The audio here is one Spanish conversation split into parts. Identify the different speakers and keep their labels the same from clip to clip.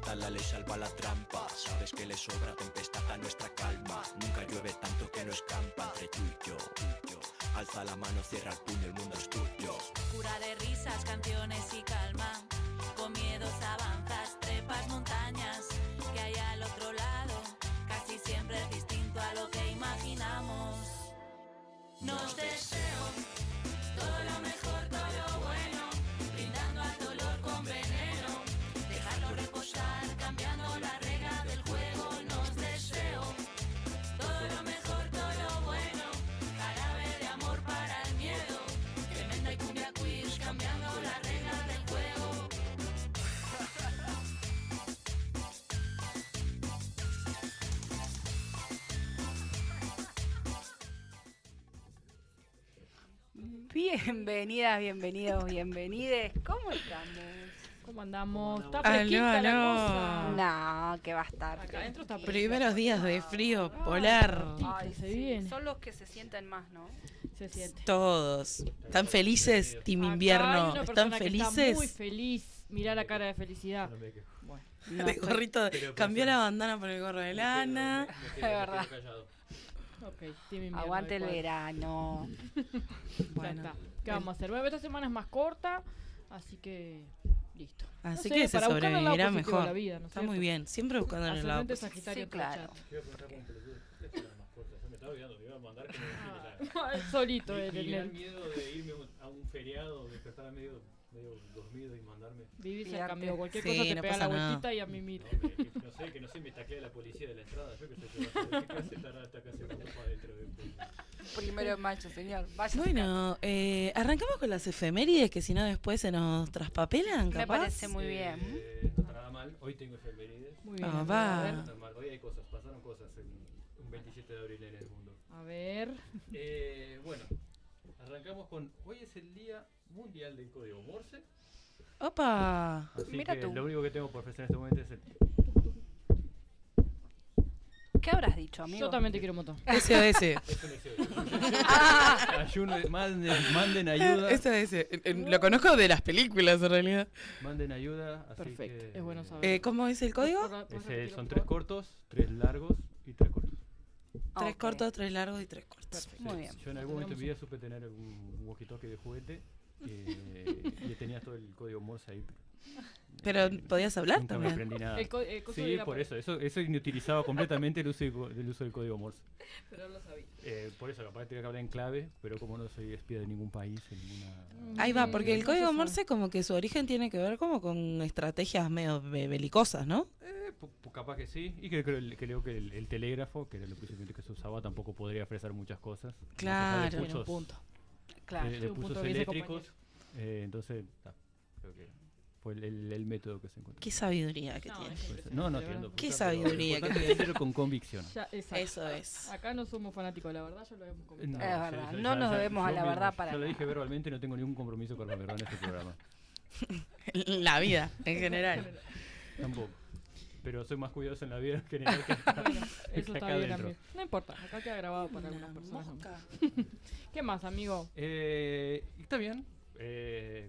Speaker 1: puerta la ley salva la trampa. Sabes que le sobra tempestad a nuestra calma. Nunca llueve tanto que no escampa entre tú y yo. Alza la mano, cierra el puño, el mundo es tuyo.
Speaker 2: Cura de risas, canciones y calma. Con miedos avanzas, trepas montañas que hay al otro lado. Casi siempre es distinto a lo que imaginamos. Nos deseo todo lo mejor, todo lo bueno, brindando al dolor con veneno, dejarlo reposar, cambiando la regla del juego. Nos deseo todo lo mejor, todo lo bueno, jarabe de amor para el miedo, tremenda y cumbia quiz, cambiando la regla del juego.
Speaker 3: Bienvenidas, bienvenidos, bienvenides. ¿Cómo estamos?
Speaker 4: ¿Cómo andamos? ¿Está fresquita la cosa?
Speaker 3: No, que va a estar.
Speaker 4: Acá adentro está
Speaker 5: Primeros días de frío polar.
Speaker 3: Ay,
Speaker 4: se
Speaker 3: sí,
Speaker 4: viene.
Speaker 3: son los que se sienten más, ¿no?
Speaker 4: Se siente.
Speaker 5: Todos. ¿Están felices, Team
Speaker 4: Acá hay
Speaker 5: Invierno?
Speaker 4: una
Speaker 5: ¿Están
Speaker 4: persona que
Speaker 5: felices?
Speaker 4: está muy feliz. Mirá la cara de felicidad. Bueno,
Speaker 5: De gorrito. Cambió la bandana por el gorro de lana.
Speaker 3: Es verdad.
Speaker 4: ok. Team Invierno
Speaker 3: Aguante el
Speaker 4: de cuadro.
Speaker 3: verano.
Speaker 4: Ya
Speaker 5: Bueno.
Speaker 4: está. ¿Qué vamos a hacer? Bueno, esta semana es más corta, así que listo.
Speaker 5: Así
Speaker 4: No
Speaker 5: que
Speaker 4: sé,
Speaker 5: se
Speaker 4: para buscarle el lado
Speaker 5: sobrevivirá
Speaker 4: positivo a
Speaker 5: mejor.
Speaker 4: la vida, ¿no es
Speaker 5: Está
Speaker 4: cierto?
Speaker 5: muy bien. Siempre buscando el lado
Speaker 4: Ascendente
Speaker 5: positivo.
Speaker 4: Sagitario
Speaker 3: Sí,
Speaker 4: en todo el
Speaker 3: claro.
Speaker 4: chat.
Speaker 6: Quiero preguntar con pelotudo. ¿Qué es las mascotas? Yo me estaba olvidando, me iba a mandar que me
Speaker 4: Solito
Speaker 6: y
Speaker 4: el
Speaker 6: el miedo de irme a un feriado, despertar medio dormido y mandarme.
Speaker 4: Vivís
Speaker 3: Fíjate.
Speaker 4: acá, amigo. Cualquier
Speaker 5: Sí,
Speaker 4: cosa te
Speaker 5: no
Speaker 4: pega
Speaker 5: pasa
Speaker 4: la
Speaker 5: nada.
Speaker 4: vueltita y a mí mira.
Speaker 6: No, que no sé, me taclea la policía de la entrada. Yo que sé, ¿qué hace estar hasta acá se mandó para adentro?
Speaker 3: Primero de mayo, señor. Vaya.
Speaker 5: Bueno, arrancamos con las efemérides, que si no después se nos traspapelan,
Speaker 3: Me
Speaker 5: capaz.
Speaker 3: parece muy bien.
Speaker 6: No está nada mal. Hoy tengo efemérides.
Speaker 4: Muy bien.
Speaker 5: Ah,
Speaker 4: amigo.
Speaker 5: va.
Speaker 4: A ver.
Speaker 6: No está mal. Hoy hay cosas, pasaron cosas un 27 de abril en el mundo.
Speaker 4: A ver.
Speaker 6: Bueno, arrancamos con. Hoy es el Día Mundial del Código Morse.
Speaker 5: Opa.
Speaker 6: Así
Speaker 3: Mira
Speaker 6: que
Speaker 3: tú.
Speaker 6: lo único que tengo por ofrecer en este momento es el.
Speaker 3: ¿Qué habrás dicho, amigo?
Speaker 4: Yo también te quiero un montón.
Speaker 5: SOS.
Speaker 6: Es un Ayuno, manden ayuda.
Speaker 5: SOS. Lo conozco de las películas en realidad.
Speaker 6: Manden ayuda. Así
Speaker 4: Perfecto.
Speaker 6: que,
Speaker 4: Es bueno saber.
Speaker 5: ¿Cómo es el código?
Speaker 6: Son 3 cortos, 3 largos y 3 cortos.
Speaker 5: Tres
Speaker 3: Ok.
Speaker 5: cortos, 3 largos y 3 cortos.
Speaker 4: Perfecto.
Speaker 3: Muy bien.
Speaker 6: Yo en algún momento de mi vida supe tener un walkie-talkie de juguete y tenía todo el código Morse ahí.
Speaker 5: Pero podías hablar
Speaker 6: Nunca me
Speaker 5: también.
Speaker 6: aprendí nada.
Speaker 4: El coso de
Speaker 6: Sí,
Speaker 4: la
Speaker 6: por
Speaker 4: puerta.
Speaker 6: eso inutilizaba completamente el uso del código Morse.
Speaker 4: Pero lo sabía.
Speaker 6: Por eso, capaz tenía que hablar en clave, pero como no soy espía de ningún país, en ninguna...
Speaker 5: Ahí va, porque el
Speaker 4: No
Speaker 5: código
Speaker 4: se sabe.
Speaker 5: Morse como que su origen tiene que ver como con estrategias medio belicosas, ¿no?
Speaker 6: Capaz que sí, y creo que el telégrafo, que era lo principalmente que se usaba, tampoco podría ofrecer muchas cosas.
Speaker 5: Claro.
Speaker 6: Más allá
Speaker 4: Tiene
Speaker 6: de
Speaker 4: un
Speaker 6: pulsos,
Speaker 4: punto.
Speaker 3: Claro.
Speaker 6: de
Speaker 4: Sí, un punto
Speaker 6: pulsos
Speaker 4: que dice
Speaker 6: eléctricos, entonces creo que fue el método que se encontró.
Speaker 5: Qué sabiduría que
Speaker 4: No,
Speaker 5: tiene.
Speaker 4: es impresionante,
Speaker 6: No
Speaker 4: de verdad.
Speaker 6: entiendo.
Speaker 5: Qué
Speaker 6: pero
Speaker 5: sabiduría
Speaker 6: lo
Speaker 5: que
Speaker 6: importante es
Speaker 5: tiene.
Speaker 6: hacerlo con convicción.
Speaker 4: Ya, exacto.
Speaker 5: Eso es.
Speaker 4: Acá no somos fanáticos de la verdad, ya lo hemos comentado.
Speaker 3: Es verdad, no nos debemos a la verdad para
Speaker 6: Yo lo dije
Speaker 3: nada.
Speaker 6: verbalmente, no tengo ningún compromiso con la verdad en este programa.
Speaker 5: La vida, en general.
Speaker 6: Tampoco. Pero soy más cuidadoso en la vida en general que acá,
Speaker 4: Bueno,
Speaker 6: que
Speaker 4: eso
Speaker 6: acá
Speaker 4: está bien,
Speaker 6: adentro.
Speaker 4: amigo. No importa, acá queda grabado para algunas personas.
Speaker 5: Mosca.
Speaker 4: ¿Qué más, amigo?
Speaker 6: Está bien.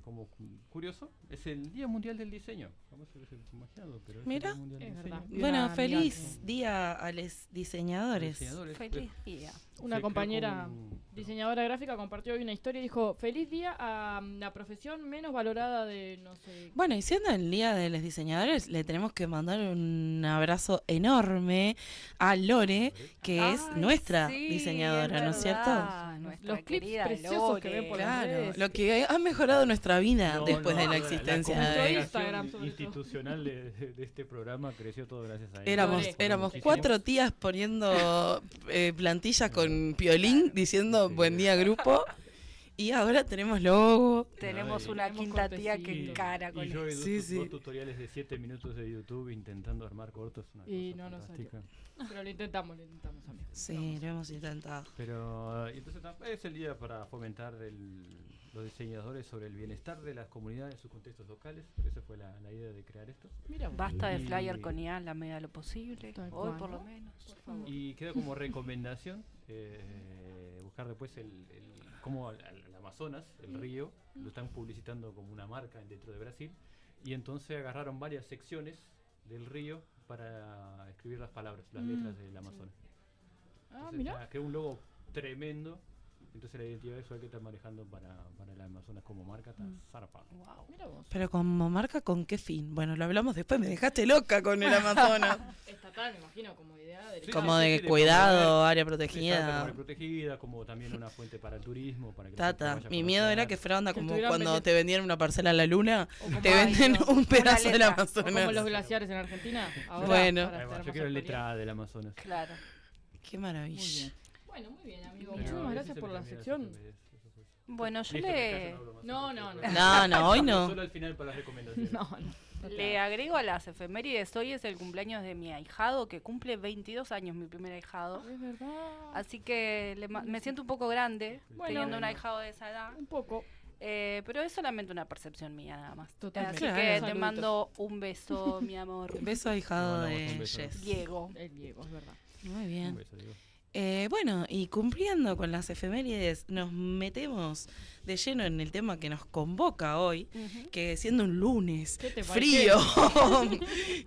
Speaker 6: Como curioso, es el Día Mundial del Diseño. Vamos a ver si se imaginado, pero es
Speaker 5: Mira.
Speaker 6: el Día Mundial del
Speaker 4: Es
Speaker 6: Diseño.
Speaker 4: verdad. Y
Speaker 5: Bueno,
Speaker 4: una
Speaker 5: feliz
Speaker 4: amiga
Speaker 5: día a los diseñadores.
Speaker 6: Diseñadores.
Speaker 3: Feliz día.
Speaker 4: Una
Speaker 6: Se
Speaker 4: compañera
Speaker 6: creó como
Speaker 4: diseñadora gráfica compartió hoy una historia y dijo: feliz día a la profesión menos valorada de no sé.
Speaker 5: Bueno, y siendo el día de los diseñadores, le tenemos que mandar un abrazo enorme a Lore, que es
Speaker 3: Ay,
Speaker 5: nuestra
Speaker 3: sí,
Speaker 5: diseñadora, ¿no es cierto?
Speaker 3: verdad, nuestra
Speaker 4: Los clips
Speaker 3: querida
Speaker 4: preciosos que
Speaker 3: Lore.
Speaker 4: ven por las
Speaker 5: Claro,
Speaker 4: redes.
Speaker 5: lo que ha mejorado nuestra vida después de la
Speaker 6: la
Speaker 5: existencia
Speaker 4: Nuestro
Speaker 5: de...
Speaker 4: Instagram, sobre todo.
Speaker 6: institucional de este programa creció todo gracias a ella.
Speaker 5: Éramos,
Speaker 4: Lore.
Speaker 5: éramos
Speaker 6: Muchísimo.
Speaker 5: 4 tías poniendo plantillas con piolín diciendo
Speaker 6: Sí.
Speaker 5: buen día grupo y ahora tenemos logo.
Speaker 3: Tenemos
Speaker 6: Ay,
Speaker 3: una
Speaker 4: tenemos
Speaker 3: quinta tía que
Speaker 4: cortecitos.
Speaker 3: encara con
Speaker 6: y yo
Speaker 3: eso.
Speaker 6: vi
Speaker 5: Sí,
Speaker 6: dos
Speaker 5: sí.
Speaker 6: tutoriales de 7 minutos de YouTube intentando armar cortos. Una
Speaker 4: Y
Speaker 6: cosa
Speaker 4: no nos salió.
Speaker 6: fantástica.
Speaker 4: Pero lo intentamos, amigo.
Speaker 5: Sí, lo hemos intentado.
Speaker 6: Pero y entonces es el día para fomentar los diseñadores sobre el bienestar de las comunidades en sus contextos locales. Esa fue la idea de crear esto.
Speaker 4: Mira, vos.
Speaker 3: Basta de
Speaker 6: Y-
Speaker 3: flyer con IA en la medida de lo posible.
Speaker 4: Tal
Speaker 3: Hoy
Speaker 4: cual,
Speaker 3: por lo
Speaker 4: ¿no?
Speaker 3: menos.
Speaker 4: Por favor.
Speaker 6: Y queda como recomendación buscar después cómo al Amazonas, el río, lo están publicitando como una marca dentro de Brasil. Y entonces agarraron varias secciones del río para escribir las palabras, las letras del Amazonas.
Speaker 4: Ah,
Speaker 6: Entonces,
Speaker 4: mira.
Speaker 6: quedó un logo tremendo. Entonces la identidad visual que está manejando para el Amazonas como marca está zarpado.
Speaker 3: Wow.
Speaker 4: Mira vos.
Speaker 5: Pero como marca, ¿con qué fin? Bueno, lo hablamos después, me dejaste loca con el Amazonas.
Speaker 4: Estatal, me imagino, como idea de...
Speaker 6: Sí,
Speaker 5: Como
Speaker 6: sí,
Speaker 5: de
Speaker 6: sí, de
Speaker 5: cuidado,
Speaker 6: promover.
Speaker 5: área
Speaker 6: Exacto,
Speaker 5: protegida.
Speaker 6: como área protegida, como también una fuente para el turismo. Para que la gente
Speaker 5: Tata,
Speaker 6: vaya a
Speaker 5: mi miedo era
Speaker 6: conocer.
Speaker 5: que fuera onda
Speaker 4: Que
Speaker 5: como
Speaker 4: estuvieran
Speaker 5: cuando
Speaker 4: vendiendo-
Speaker 5: te vendieron una parcela a la luna,
Speaker 4: O como,
Speaker 5: te venden un pedazo del
Speaker 3: letra.
Speaker 4: o como los
Speaker 5: Amazonas.
Speaker 4: glaciares en Argentina. Ahora,
Speaker 5: Bueno.
Speaker 4: para
Speaker 6: Ahí
Speaker 4: estar
Speaker 6: va,
Speaker 4: más
Speaker 6: yo quiero
Speaker 4: actualizados.
Speaker 6: letra A del Amazonas.
Speaker 3: Claro.
Speaker 5: Qué
Speaker 4: Muy
Speaker 5: maravilla.
Speaker 4: bien. Bueno, muy bien, amigo.
Speaker 6: Pero
Speaker 4: Muchísimas
Speaker 6: ese
Speaker 4: gracias
Speaker 6: es el
Speaker 4: por la
Speaker 6: primer
Speaker 4: sección.
Speaker 6: efemérides, eso fue.
Speaker 3: Bueno, yo
Speaker 6: Listo,
Speaker 3: le,
Speaker 6: hablo más.
Speaker 4: No, no, no.
Speaker 5: No, hoy no.
Speaker 6: Solo al final para las recomendaciones.
Speaker 4: No, no.
Speaker 3: le agrego a las efemérides. Hoy es el cumpleaños de mi ahijado, que cumple 22 años, mi primer ahijado.
Speaker 4: Es verdad.
Speaker 3: Así que me siento un poco grande
Speaker 4: Bueno.
Speaker 3: teniendo un ahijado de esa edad.
Speaker 4: Un poco.
Speaker 3: Pero es solamente una percepción mía nada más.
Speaker 4: Totalmente.
Speaker 3: Así
Speaker 5: Claro.
Speaker 3: que te
Speaker 4: Saluditos.
Speaker 3: mando un beso, mi amor.
Speaker 5: Beso ahijado
Speaker 6: Le mandamos
Speaker 5: de
Speaker 6: un beso.
Speaker 5: Jess.
Speaker 3: Diego.
Speaker 4: El Diego, es verdad.
Speaker 5: Muy
Speaker 6: Un
Speaker 5: bien.
Speaker 6: beso, digo.
Speaker 5: Bueno, y cumpliendo con las efemérides, nos metemos de lleno en el tema que nos convoca hoy, que siendo un lunes
Speaker 4: ¿Qué te
Speaker 5: frío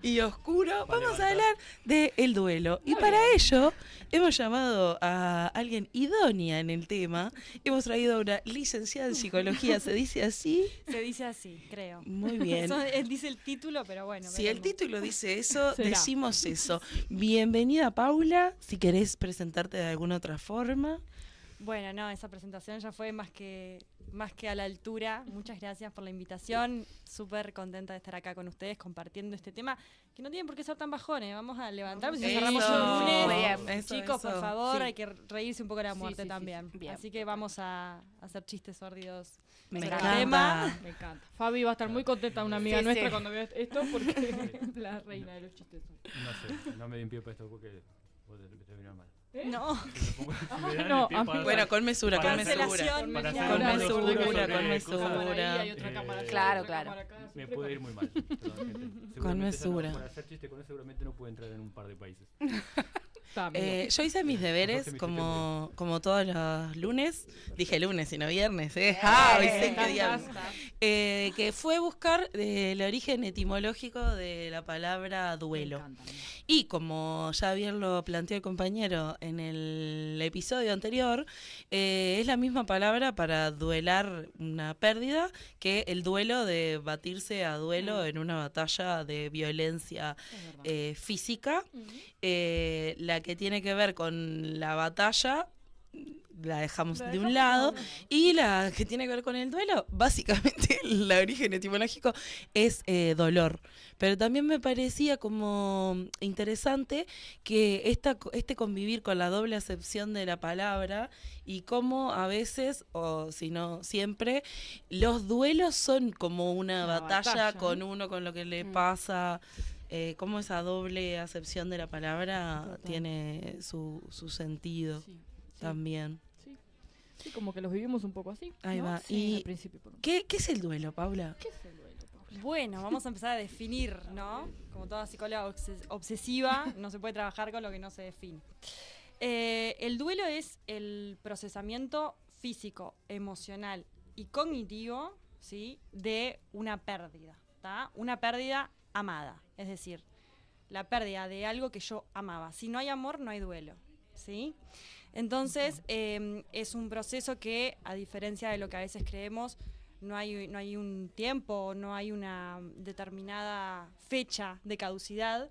Speaker 5: y oscuro, vamos a hablar del duelo. Y para ello hemos llamado a alguien idónea en el tema. Hemos traído a una licenciada en psicología, ¿se dice así?
Speaker 7: Se dice así, creo.
Speaker 5: Muy bien.
Speaker 7: Eso, él dice el título, pero bueno.
Speaker 5: Si el
Speaker 7: veremos.
Speaker 5: título dice eso,
Speaker 4: Será.
Speaker 5: decimos eso. Bienvenida, Paula. Si querés presentarte de alguna otra forma.
Speaker 7: Bueno, no, esa presentación ya fue más que a la altura. Muchas gracias por la invitación. Súper contenta de estar acá con ustedes compartiendo este tema, que no tienen por qué ser tan bajones. Vamos a levantarnos y
Speaker 5: Eso.
Speaker 7: cerramos un lunes.
Speaker 3: Muy bien.
Speaker 5: Eso,
Speaker 7: Chicos, por
Speaker 5: eso.
Speaker 7: favor,
Speaker 3: Sí.
Speaker 7: hay que reírse un poco de la
Speaker 4: Sí,
Speaker 7: muerte
Speaker 4: sí, sí,
Speaker 7: también.
Speaker 3: sí. Bien.
Speaker 7: Así que vamos a hacer chistes sórdidos.
Speaker 5: Me
Speaker 7: sobre el
Speaker 5: encanta.
Speaker 7: tema.
Speaker 4: Me encanta. Fabi va a estar muy contenta, una amiga
Speaker 3: Sí,
Speaker 4: nuestra,
Speaker 3: sí.
Speaker 4: cuando vea esto, porque la reina de los chistes.
Speaker 6: No sé, no me den pie para esto porque puede terminar mal.
Speaker 7: No,
Speaker 6: Si me dan
Speaker 4: no,
Speaker 6: el pie
Speaker 4: a
Speaker 6: para-
Speaker 4: mí-
Speaker 5: Bueno, con mesura, con
Speaker 7: Cancelación.
Speaker 5: mesura.
Speaker 6: para hacer
Speaker 7: Con
Speaker 6: un
Speaker 7: mesura,
Speaker 6: monólogo sobre
Speaker 5: con mesura.
Speaker 6: cosas,
Speaker 4: Cámara ahí, hay otra
Speaker 6: eh,
Speaker 4: cámara allá,
Speaker 3: Claro,
Speaker 4: otra
Speaker 3: claro.
Speaker 4: cámara acá,
Speaker 6: me
Speaker 4: siempre
Speaker 6: puede ir
Speaker 4: con-
Speaker 6: muy mal. Perdón, gente. Seguramente
Speaker 5: mesura.
Speaker 6: Para hacer chiste con eso seguramente no puede entrar en un par de países.
Speaker 4: Está, amigo.
Speaker 5: Yo hice mis deberes
Speaker 6: Mejor que
Speaker 5: como todos los lunes. Dije lunes y no viernes, ¿eh? Hoy sé qué día. Que fue buscar el origen etimológico de la palabra
Speaker 4: Me
Speaker 5: duelo.
Speaker 4: encanta, amigo.
Speaker 5: Y como ya bien lo planteó el compañero en el episodio anterior, es la misma palabra para duelar una pérdida que el duelo de batirse a duelo en una batalla de violencia
Speaker 4: Es verdad.
Speaker 5: física.
Speaker 4: Ujú.
Speaker 5: La que tiene que ver con la batalla la dejamos
Speaker 4: La
Speaker 5: de un
Speaker 4: dejamos
Speaker 5: lado,
Speaker 4: a un lado.
Speaker 5: y la que tiene que ver con el duelo, básicamente el origen etimológico es dolor. Pero también me parecía como interesante que este convivir con la doble acepción de la palabra y cómo a veces, o si no siempre, los duelos son como una
Speaker 4: Una
Speaker 5: batalla
Speaker 4: batalla,
Speaker 5: con
Speaker 4: ¿no?
Speaker 5: uno, con lo que le pasa. Cómo esa doble acepción de la palabra
Speaker 4: Total.
Speaker 5: tiene su sentido
Speaker 4: Sí,
Speaker 5: también.
Speaker 4: sí. Sí, como que los vivimos un poco así.
Speaker 5: Ahí
Speaker 4: ¿no?
Speaker 5: va.
Speaker 4: Sí,
Speaker 5: Y-
Speaker 4: al principio. por lo menos.
Speaker 5: ¿Qué es el duelo, Paula?
Speaker 4: ¿Qué es el duelo, Paula?
Speaker 7: bueno, vamos a empezar a definir, ¿no? Como toda psicóloga obsesiva, no se puede trabajar con lo que no se define. El duelo es el procesamiento físico, emocional y cognitivo, ¿sí? De una pérdida, ¿tá? Una pérdida amada, es decir, la pérdida de algo que yo amaba. Si no hay amor, no hay duelo, ¿sí? Entonces, es un proceso que, a diferencia de lo que a veces creemos, no hay un tiempo, no hay una determinada fecha de caducidad.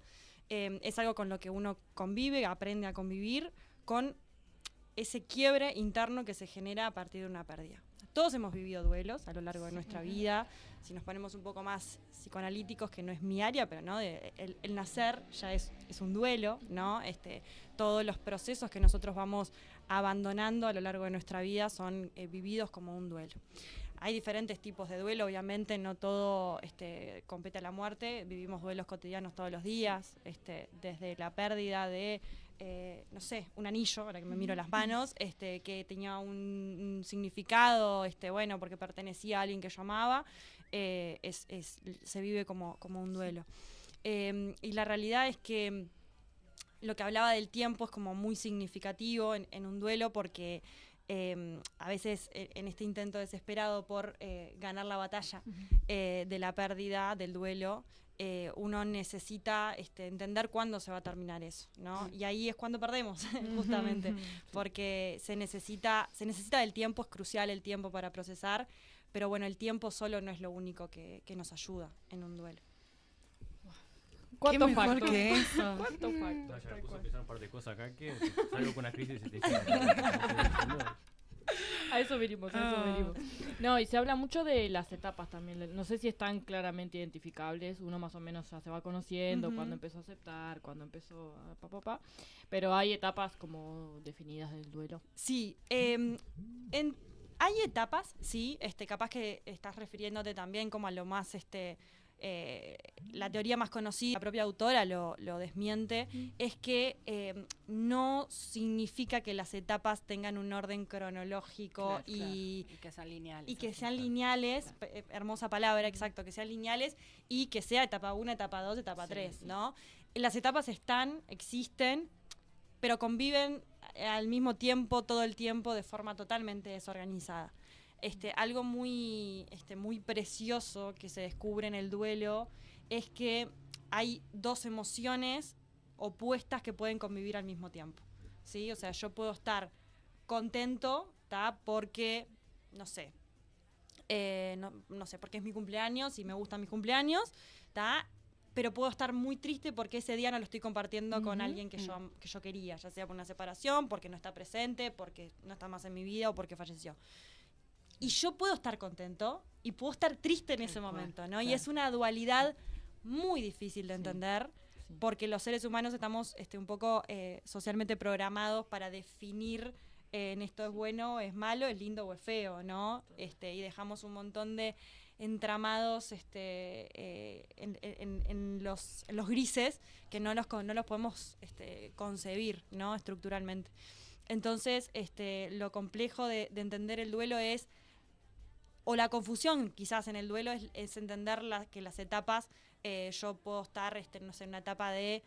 Speaker 7: Es algo con lo que uno convive, aprende a convivir con ese quiebre interno que se genera a partir de una pérdida. Todos hemos vivido duelos a lo largo de nuestra vida. Si nos ponemos un poco más psicoanalíticos, que no es mi área, pero ¿no? El nacer ya es un duelo, ¿no? Todos los procesos que nosotros vamos abandonando a lo largo de nuestra vida son vividos como un duelo. Hay diferentes tipos de duelo, obviamente no todo compete a la muerte, vivimos duelos cotidianos todos los días, desde la pérdida de, no sé, un anillo, ahora que me miro las manos, que tenía un significado, bueno, porque pertenecía a alguien que yo amaba, se vive como un duelo. Y la realidad es que lo que hablaba del tiempo es como muy significativo en un duelo porque a veces en este intento desesperado por ganar la batalla de la pérdida, del duelo, uno necesita entender cuándo se va a terminar eso, ¿no? Y ahí es cuando perdemos, justamente, porque se necesita del tiempo, es crucial el tiempo para procesar, pero bueno, el tiempo solo no es lo único que nos ayuda en un duelo.
Speaker 5: ¿Qué mejor que eso?
Speaker 4: ¿Cuántos
Speaker 6: No,
Speaker 4: factos?
Speaker 6: ya me puso a pensar un par de cosas acá que salgo con una crisis y te queda.
Speaker 4: A eso venimos, a eso venimos. No, y se habla mucho de las etapas también. No sé si están claramente identificables. Uno más o menos ya se va conociendo, cuando empezó a aceptar, cuando empezó a pero hay etapas como definidas del duelo.
Speaker 7: Sí, hay etapas, sí, capaz que estás refiriéndote también como a lo más, la teoría más conocida, la propia autora lo desmiente, es que no significa que las etapas tengan un orden cronológico y
Speaker 3: que sean lineales.
Speaker 7: y que sean lineales, hermosa palabra, exacto, que sean lineales y que sea etapa 1, etapa 2, etapa 3, ¿no? Las etapas existen, pero conviven al mismo tiempo, todo el tiempo, de forma totalmente desorganizada. Algo muy precioso que se descubre en el duelo es que hay dos emociones opuestas que pueden convivir al mismo tiempo, ¿sí? O sea, yo puedo estar contento, porque, no sé, porque es mi cumpleaños y me gustan mis cumpleaños, pero puedo estar muy triste porque ese día no lo estoy compartiendo con alguien que yo quería, ya sea por una separación, porque no está presente, porque no está más en mi vida o porque falleció. Y yo puedo estar contento y puedo estar triste en ese momento, ¿no? Claro. Y es una dualidad muy difícil de entender, porque los seres humanos estamos un poco socialmente programados para definir en esto es bueno, es malo, es lindo o es feo, ¿no? Y dejamos un montón de entramados en los grises que no los podemos concebir, ¿no? Estructuralmente. Entonces, lo complejo de entender el duelo es, o la confusión quizás en el duelo es entender que las etapas, yo puedo estar, no sé, en una etapa de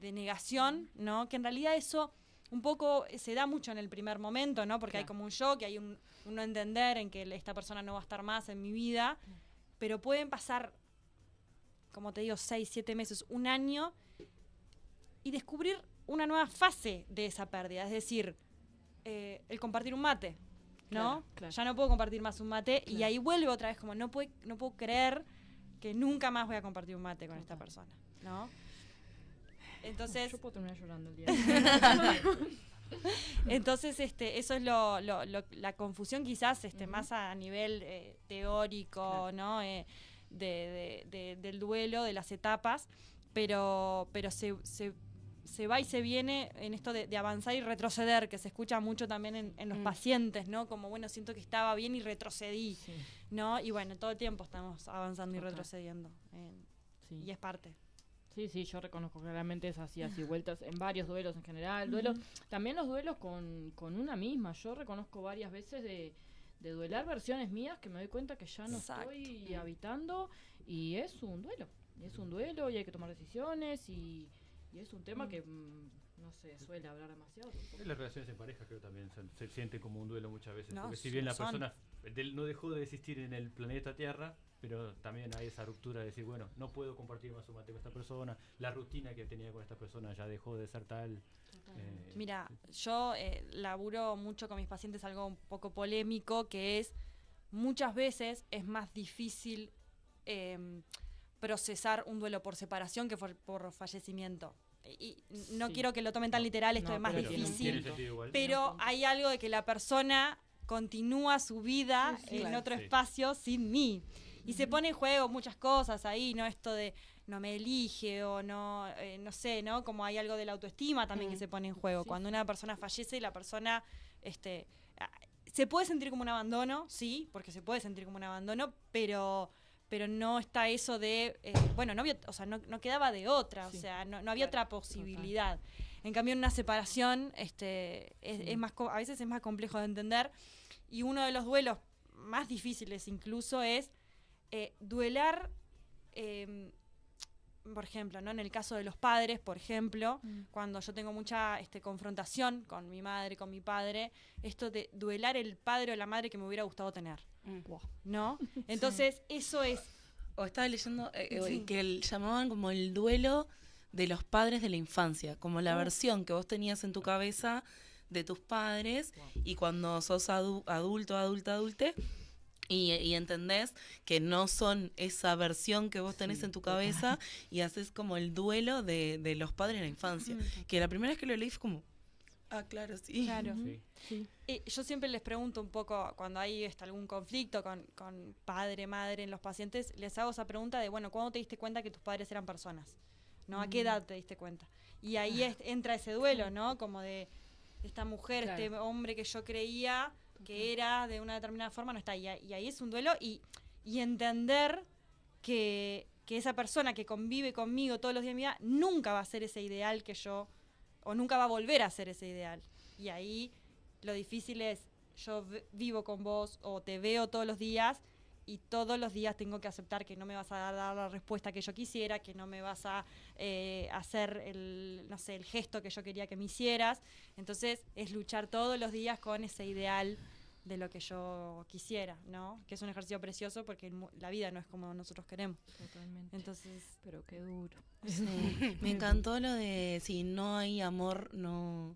Speaker 7: negación, ¿no? Que en realidad eso un poco se da mucho en el primer momento, ¿no? Porque hay como un shock, hay un no entender en que esta persona no va a estar más en mi vida, pero pueden pasar, como te digo, 6, 7 meses, un año, y descubrir una nueva fase de esa pérdida, es decir, el compartir un mate, ¿no? Claro. Ya no puedo compartir más un mate, y ahí vuelve otra vez como no puedo creer que nunca más voy a compartir un mate con esta persona, ¿no? Entonces,
Speaker 4: yo puedo terminar llorando el día.
Speaker 7: Entonces, eso es la confusión quizás más a nivel teórico, ¿no? Del duelo, de las etapas, pero se va y se viene en esto de avanzar y retroceder, que se escucha mucho también en los pacientes, ¿no? Como, bueno, siento que estaba bien y retrocedí, ¿no? Y bueno, todo el tiempo estamos avanzando y retrocediendo, y es parte.
Speaker 4: Sí, yo reconozco claramente esas idas y vueltas en varios duelos en general. Duelos, también los duelos con una misma. Yo reconozco varias veces de duelar versiones mías que me doy cuenta que ya no estoy habitando, y es un duelo. Y hay que tomar decisiones, y es un tema que no se suele hablar demasiado.
Speaker 6: En las relaciones en pareja creo también se siente como un duelo muchas veces.
Speaker 7: No,
Speaker 6: porque si bien la persona no dejó de existir en el planeta Tierra, pero también hay esa ruptura de decir, bueno, no puedo compartir más un mate con esta persona, la rutina que tenía con esta persona ya dejó de ser tal.
Speaker 7: Mira, yo laburo mucho con mis pacientes algo un poco polémico, que es muchas veces es más difícil procesar un duelo por separación que por fallecimiento. Y no quiero que lo tomen tan literal, esto es más difícil, pero hay algo de que la persona continúa su vida en otro espacio sin mí. Y se pone en juego muchas cosas ahí, ¿no? Esto de no me elige o no sé, ¿no? Como hay algo de la autoestima también que se pone en juego. Cuando una persona fallece, la persona se puede sentir como un abandono, sí, porque se puede sentir como un abandono, pero no está eso de, bueno, no quedaba de otra, o sea, no había otra posibilidad. En cambio, en una separación es más, a veces es más complejo de entender, y uno de los duelos más difíciles incluso es duelar, por ejemplo, ¿no? En el caso de los padres, por ejemplo, cuando yo tengo mucha confrontación con mi madre, con mi padre, esto de duelar el padre o la madre que me hubiera gustado tener, ¿no? Entonces, eso es
Speaker 5: o estaba leyendo que llamaban como el duelo de los padres de la infancia, como la versión que vos tenías en tu cabeza de tus padres, y cuando sos adulto, adulte, y entendés que no son esa versión que vos tenés en tu cabeza, y haces como el duelo de los padres de la infancia. Que la primera vez que lo leí fue como, claro, sí.
Speaker 7: Claro.
Speaker 6: Sí.
Speaker 7: Yo siempre les pregunto un poco, cuando hay algún conflicto con padre, madre en los pacientes, les hago esa pregunta de, bueno, ¿cuándo te diste cuenta que tus padres eran personas? ¿No? ¿A qué edad te diste cuenta? Y ahí entra ese duelo, ¿no? Como de esta mujer,
Speaker 3: Claro.
Speaker 7: este hombre que yo creía que era de una determinada forma, no está. Y ahí es un duelo y entender que esa persona que convive conmigo todos los días de mi vida nunca va a ser ese ideal que yo, o nunca va a volver a ser ese ideal. Y ahí lo difícil es, yo vivo con vos o te veo todos los días y todos los días tengo que aceptar que no me vas a dar la respuesta que yo quisiera, que no me vas a hacer el gesto que yo quería que me hicieras. Entonces es luchar todos los días con ese ideal de lo que yo quisiera, ¿no? Que es un ejercicio precioso porque la vida no es como nosotros queremos.
Speaker 4: Totalmente.
Speaker 7: Entonces,
Speaker 4: Pero qué duro.
Speaker 5: Sí. Me encantó lo de si no hay amor, no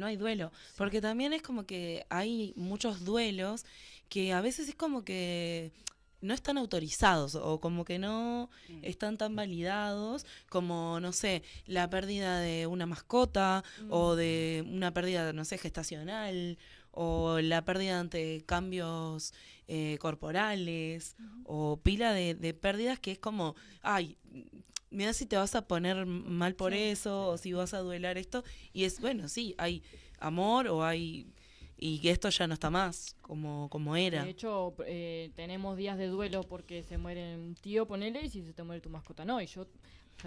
Speaker 5: hay duelo. Porque también es como que hay muchos duelos que a veces es como que no están autorizados o como que no están tan validados como, no sé, la pérdida de una mascota o de una pérdida, no sé, gestacional, o la pérdida ante cambios corporales, o pila de pérdidas que es como, ay, mira si te vas a poner mal por eso, o si vas a duelar esto, y es, bueno, sí, hay amor o hay... Y que esto ya no está más como era.
Speaker 4: De hecho, tenemos días de duelo porque se muere un tío, ponele, y si se te muere tu mascota, no. Y yo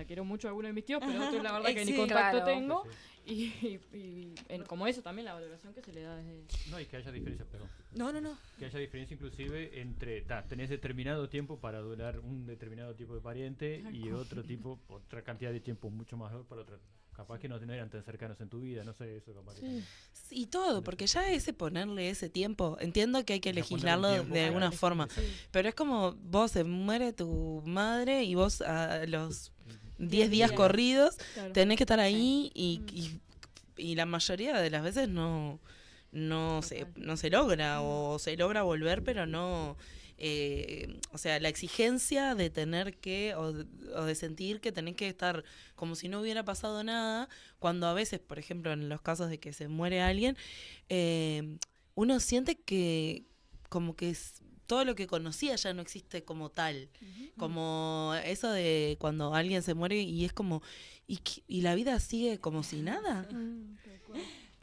Speaker 4: quiero mucho a alguno de mis tíos, pero otros la verdad que ni
Speaker 7: Sí,
Speaker 4: contacto
Speaker 3: claro.
Speaker 4: tengo.
Speaker 6: Sí,
Speaker 4: Y como eso también la valoración que se le da desde...
Speaker 6: No, y que haya diferencia, perdón.
Speaker 7: no.
Speaker 6: Que haya diferencia inclusive entre, tenés determinado tiempo para durar un determinado tipo de pariente y otra cantidad de tiempo mucho mayor para otra. Capaz que no eran tan cercanos en tu vida, no sé, eso capaz que...
Speaker 5: Y todo, porque ya ese ponerle ese tiempo, entiendo que hay que
Speaker 6: Ya ponerle un
Speaker 5: legislarlo
Speaker 6: tiempo,
Speaker 5: de
Speaker 6: claro.
Speaker 5: alguna forma, pero es como vos se muere tu madre y vos a los 10 días corridos
Speaker 4: Claro.
Speaker 5: tenés que estar ahí y la mayoría de las veces no se logra o se logra volver, pero no... o sea, la exigencia de tener que o de sentir que tenés que estar como si no hubiera pasado nada, cuando a veces, por ejemplo, en los casos de que se muere alguien, uno siente que como que todo lo que conocía ya no existe como tal, como eso de cuando alguien se muere y es como y la vida sigue como si nada.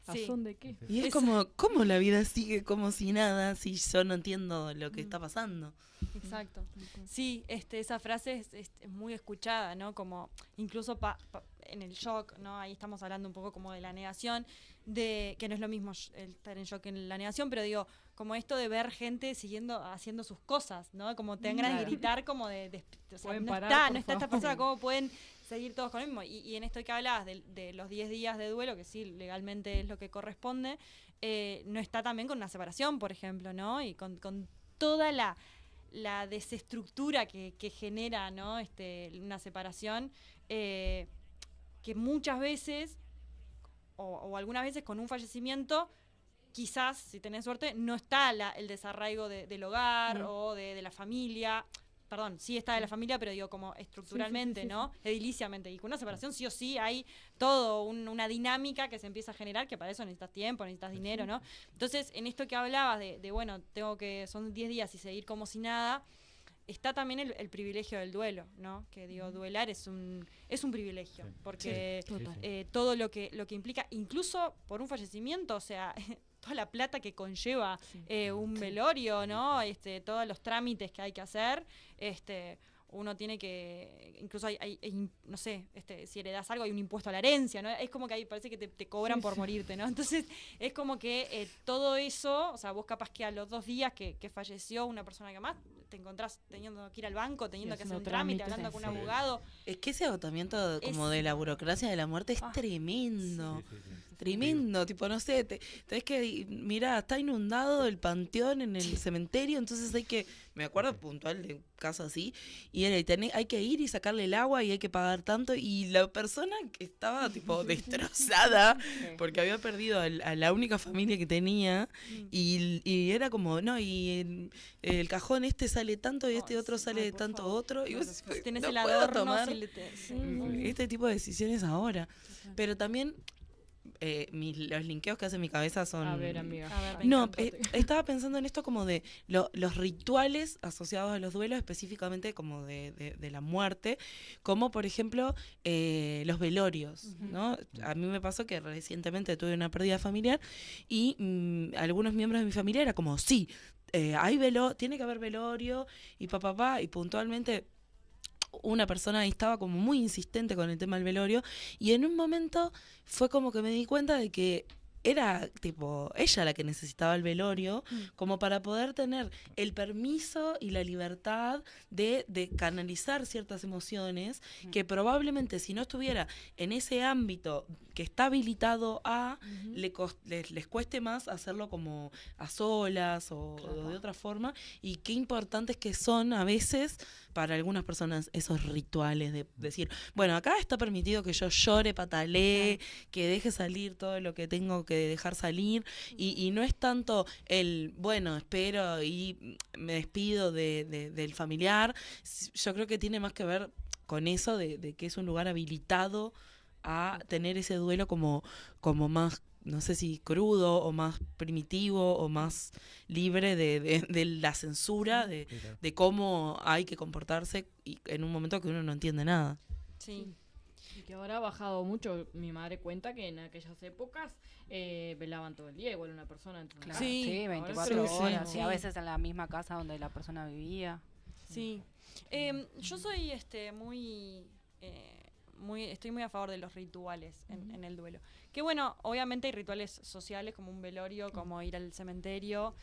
Speaker 4: ¿A
Speaker 7: Sí.
Speaker 4: son de qué?
Speaker 5: Y es como, ¿cómo la vida sigue como si nada si yo no entiendo lo que está pasando?
Speaker 7: Exacto. Sí, esa frase es muy escuchada, ¿no? Como incluso en el shock, ¿no? Ahí estamos hablando un poco como de la negación, de que no es lo mismo el estar en shock en la negación, pero digo, como esto de ver gente haciendo sus cosas, ¿no? Como te dan ganas de gritar, como o sea,
Speaker 4: Pueden
Speaker 7: no
Speaker 4: parar,
Speaker 7: está
Speaker 4: por
Speaker 7: esta
Speaker 4: favor.
Speaker 7: persona, ¿cómo pueden seguir todos con lo mismo? Y en esto que hablabas de los 10 días de duelo, que sí, legalmente es lo que corresponde, no está también con una separación, por ejemplo, ¿no? Y con toda la desestructura que genera, ¿no? Una separación, que muchas veces, o algunas veces con un fallecimiento, quizás, si tenés suerte, no está el desarraigo del hogar o de la familia. Perdón, sí está de la familia, pero digo como estructuralmente,
Speaker 4: Sí.
Speaker 7: ¿no? Ediliciamente. Y con una separación sí o sí hay todo una dinámica que se empieza a generar, que para eso necesitas tiempo, necesitas dinero, ¿no? Entonces, en esto que hablabas de bueno, son 10 días y seguir como si nada, está también el privilegio del duelo, ¿no? Que digo, duelar es un privilegio,
Speaker 6: Sí.
Speaker 7: porque
Speaker 6: Sí, sí.
Speaker 7: todo lo que implica, incluso por un fallecimiento, o sea, toda la plata que conlleva un velorio, ¿no? Todos los trámites que hay que hacer, uno tiene que, incluso hay no sé, si heredás algo hay un impuesto a la herencia, ¿no? Es como que ahí parece que te cobran por morirte, ¿no? Entonces es como que todo eso, o sea, vos capaz que a los 2 días que falleció una persona que más, te encontrás teniendo que ir al banco, teniendo que hacer un
Speaker 4: haciendo
Speaker 7: trámite,
Speaker 4: trámites.
Speaker 7: hablando con un
Speaker 6: Sí.
Speaker 7: abogado.
Speaker 5: Es que ese agotamiento como
Speaker 7: Es-
Speaker 5: de la burocracia de la muerte es tremendo.
Speaker 6: Sí.
Speaker 5: tremendo, tipo, no sé, tenés que, mirá, está inundado el panteón en el cementerio, entonces hay que, me acuerdo puntual de un caso así, y era, hay que ir y sacarle el agua y hay que pagar tanto, y la persona que estaba, tipo, destrozada, porque había perdido a la única familia que tenía, y era como, no, y el cajón este sale tanto y este otro sale tanto otro, y vos
Speaker 7: Tenés
Speaker 5: no
Speaker 7: el
Speaker 5: puedo
Speaker 7: adorno,
Speaker 5: tomar este tipo de decisiones ahora. Pero también los linkeos que hace mi cabeza son...
Speaker 4: A ver, amiga.
Speaker 5: No, estaba pensando en esto como de los rituales asociados a los duelos, específicamente como de la muerte, como por ejemplo los velorios, ¿no? A mí me pasó que recientemente tuve una pérdida familiar y algunos miembros de mi familia era como, sí, tiene que haber velorio y y puntualmente una persona ahí estaba como muy insistente con el tema del velorio y en un momento fue como que me di cuenta de que era tipo ella la que necesitaba el velorio como para poder tener el permiso y la libertad de canalizar ciertas emociones que probablemente si no estuviera en ese ámbito que está habilitado les cueste más hacerlo como a solas o de otra forma, y qué importantes que son a veces para algunas personas esos rituales de decir, bueno, acá está permitido que yo llore, patalee, que deje salir todo lo que tengo que dejar salir, y no es tanto bueno, espero y me despido del familiar. Yo creo que tiene más que ver con eso de que es un lugar habilitado a tener ese duelo como más, no sé si crudo o más primitivo o más libre de la censura, de cómo hay que comportarse y en un momento que uno no entiende nada.
Speaker 7: Sí.
Speaker 4: Y que ahora ha bajado mucho. Mi madre cuenta que en aquellas épocas velaban todo el día, igual una persona entre una
Speaker 3: Claro,
Speaker 4: casa.
Speaker 3: sí,
Speaker 4: Ahora
Speaker 3: 24
Speaker 4: sí,
Speaker 3: horas,
Speaker 4: sí.
Speaker 3: y a veces en la misma casa donde la persona vivía.
Speaker 7: Sí. Yo soy estoy muy a favor de los rituales en el duelo. Que bueno, obviamente hay rituales sociales como un velorio, como ir al cementerio,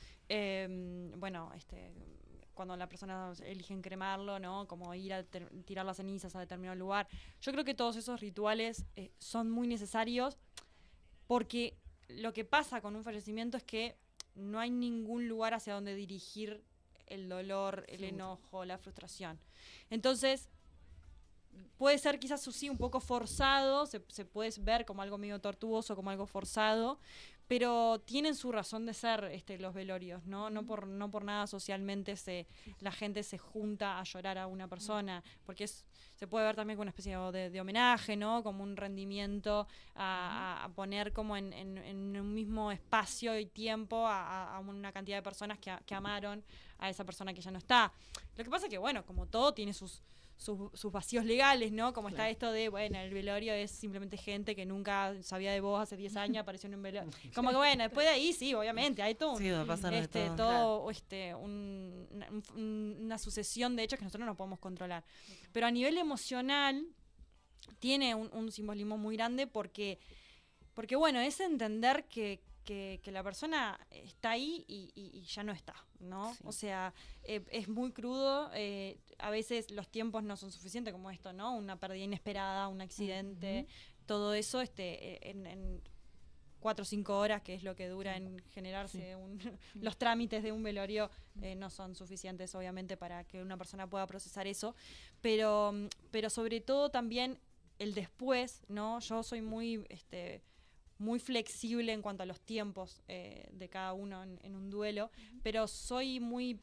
Speaker 7: cuando la persona eligen cremarlo, ¿no? Como ir a tirar las cenizas a determinado lugar. Yo creo que todos esos rituales son muy necesarios porque lo que pasa con un fallecimiento es que no hay ningún lugar hacia donde dirigir el dolor, el enojo, la frustración. Entonces, puede ser quizás sí un poco forzado, se puede ver como algo medio tortuoso, como algo forzado, pero tienen su razón de ser los velorios, ¿no? No por nada socialmente la gente se junta a llorar a una persona, porque se puede ver también como una especie de homenaje, ¿no? Como un rendimiento a poner como en un mismo espacio y tiempo a una cantidad de personas que amaron a esa persona que ya no está. Lo que pasa es que, bueno, como todo tiene sus vacíos legales, ¿no? Como está esto de, bueno, el velorio es simplemente gente que nunca sabía de vos hace 10 años, apareció en un velorio. Como que, bueno, después de ahí, sí, obviamente, hay todo,
Speaker 5: Sí, va a pasar de todo.
Speaker 7: una sucesión de hechos que nosotros no podemos controlar. Pero a nivel emocional tiene un simbolismo muy grande porque bueno, es entender que la persona está ahí y ya no está, ¿no? Sí. O sea, es muy crudo, a veces los tiempos no son suficientes como esto, ¿no? Una pérdida inesperada, un accidente, todo eso en 4 o 5 horas, que es lo que dura en generarse los trámites de un velorio, no son suficientes, obviamente, para que una persona pueda procesar eso, pero sobre todo también el después, ¿no? Yo soy muy flexible en cuanto a los tiempos de cada uno en un duelo, pero soy muy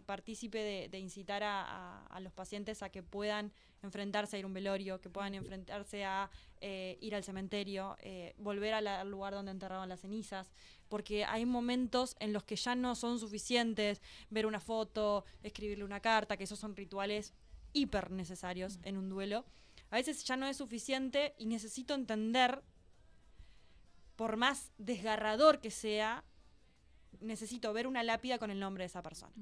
Speaker 7: partícipe de incitar a los pacientes a que puedan enfrentarse a ir a un velorio, que puedan enfrentarse a ir al cementerio, volver al lugar donde enterraban las cenizas, porque hay momentos en los que ya no son suficientes ver una foto, escribirle una carta, que esos son rituales hiper necesarios en un duelo. A veces ya no es suficiente y necesito entender, por más desgarrador que sea, necesito ver una lápida con el nombre de esa persona,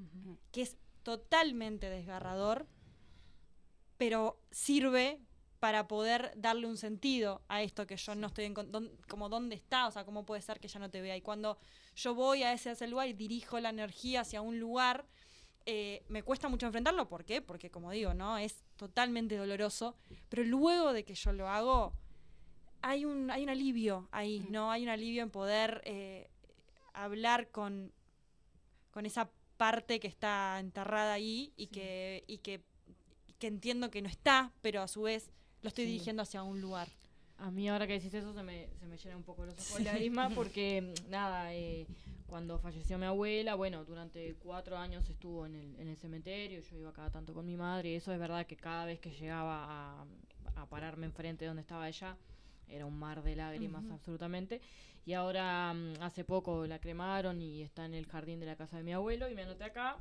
Speaker 7: que es totalmente desgarrador, pero sirve para poder darle un sentido a esto que yo no estoy como dónde está, o sea, cómo puede ser que ya no te vea. Y cuando yo voy a ese lugar y dirijo la energía hacia un lugar, me cuesta mucho enfrentarlo. ¿Por qué? Porque, como digo, ¿no? Es totalmente doloroso, pero luego de que yo lo hago, hay un alivio ahí, ¿no? Hay un alivio en poder hablar con esa parte que está enterrada ahí y que entiendo que no está, pero a su vez lo estoy dirigiendo hacia un lugar.
Speaker 4: A mí ahora que decís eso se me llenan un poco los ojos de lágrimas porque, nada, cuando falleció mi abuela, bueno, durante 4 años estuvo en el cementerio, yo iba cada tanto con mi madre, y eso es verdad que cada vez que llegaba a pararme enfrente de donde estaba ella, era un mar de lágrimas absolutamente. Y ahora, hace poco la cremaron y está en el jardín de la casa de mi abuelo, y me anoté acá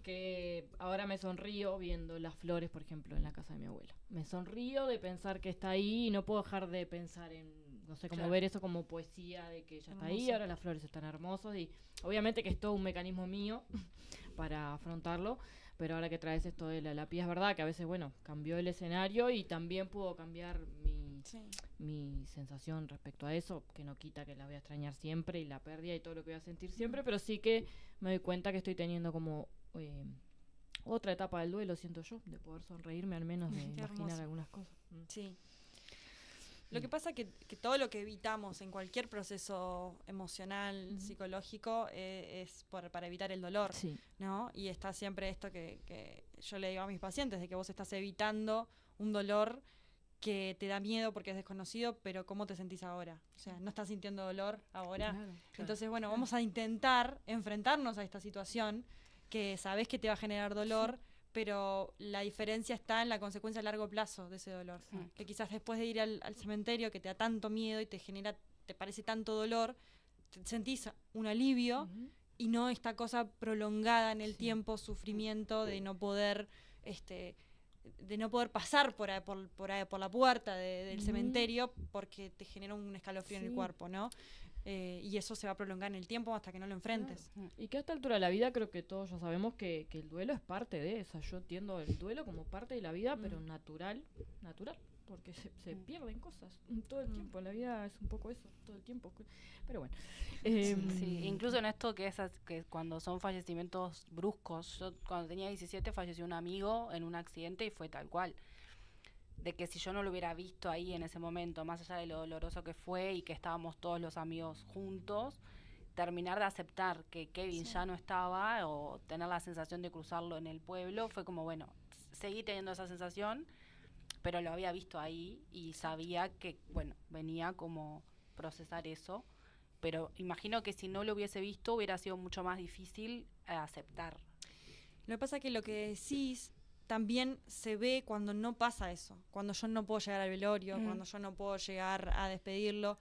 Speaker 4: que ahora me sonrío viendo las flores, por ejemplo, en la casa de mi abuela. Me sonrío de pensar que está ahí y no puedo dejar de pensar en, no sé, como ver eso como poesía de que ella está ahí, ahora las flores están hermosas y obviamente que es todo un mecanismo mío para afrontarlo, pero ahora que traes esto de la lápida, es verdad que a veces, bueno, cambió el escenario y también pudo cambiar mi sensación respecto a eso, que no quita que la voy a extrañar siempre y la pérdida y todo lo que voy a sentir siempre, pero sí que me doy cuenta que estoy teniendo como otra etapa del duelo, siento yo, de poder sonreírme al menos, de imaginar algunas cosas.
Speaker 7: Sí. Lo que pasa que todo lo que evitamos en cualquier proceso emocional, psicológico, es para evitar el dolor, ¿no? Y está siempre esto que yo le digo a mis pacientes, de que vos estás evitando un dolor que te da miedo porque es desconocido, pero ¿cómo te sentís ahora? O sea, ¿no estás sintiendo dolor ahora? Claro. Entonces, bueno, vamos a intentar enfrentarnos a esta situación que sabés que te va a generar dolor, pero la diferencia está en la consecuencia a largo plazo de ese dolor. Que quizás después de ir al cementerio, que te da tanto miedo y te parece tanto dolor, sentís un alivio y no esta cosa prolongada en el tiempo, sufrimiento de no poder pasar por la puerta del cementerio porque te genera un escalofrío en el cuerpo, ¿no? Y eso se va a prolongar en el tiempo hasta que no lo enfrentes.
Speaker 4: Claro. Y que a esta altura de la vida creo que todos ya sabemos que el duelo es parte de eso. Yo entiendo el duelo como parte de la vida, pero natural, porque se pierden cosas todo el tiempo. La vida es un poco eso, todo el tiempo. Pero bueno.
Speaker 3: Sí, incluso en esto que cuando son fallecimientos bruscos. Yo cuando tenía 17 falleció un amigo en un accidente y fue tal cual. De que si yo no lo hubiera visto ahí en ese momento, más allá de lo doloroso que fue y que estábamos todos los amigos juntos, terminar de aceptar que Kevin ya no estaba o tener la sensación de cruzarlo en el pueblo, fue como, bueno, seguí teniendo esa sensación, pero lo había visto ahí y sabía que, bueno, venía como procesar eso, pero imagino que si no lo hubiese visto hubiera sido mucho más difícil aceptar.
Speaker 7: Lo que pasa es que lo que decís también se ve cuando no pasa eso, cuando yo no puedo llegar al velorio, cuando yo no puedo llegar a despedirlo,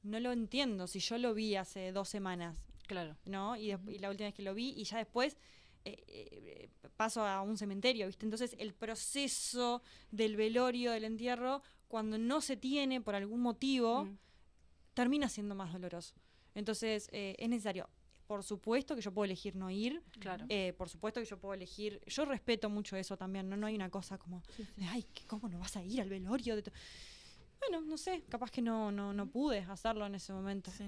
Speaker 7: no lo entiendo, si yo lo vi hace 2 semanas,
Speaker 3: claro,
Speaker 7: ¿no? Y la última vez que lo vi, y ya después paso a un cementerio, ¿viste? Entonces el proceso del velorio, del entierro, cuando no se tiene por algún motivo, termina siendo más doloroso. Entonces es necesario. Por supuesto que yo puedo elegir no ir.
Speaker 3: Claro.
Speaker 7: Por supuesto que yo puedo elegir. Yo respeto mucho eso también. No hay una cosa como, ay, ¿cómo no vas a ir al velorio? Bueno, no sé, capaz que no pude hacerlo en ese momento.
Speaker 5: Sí.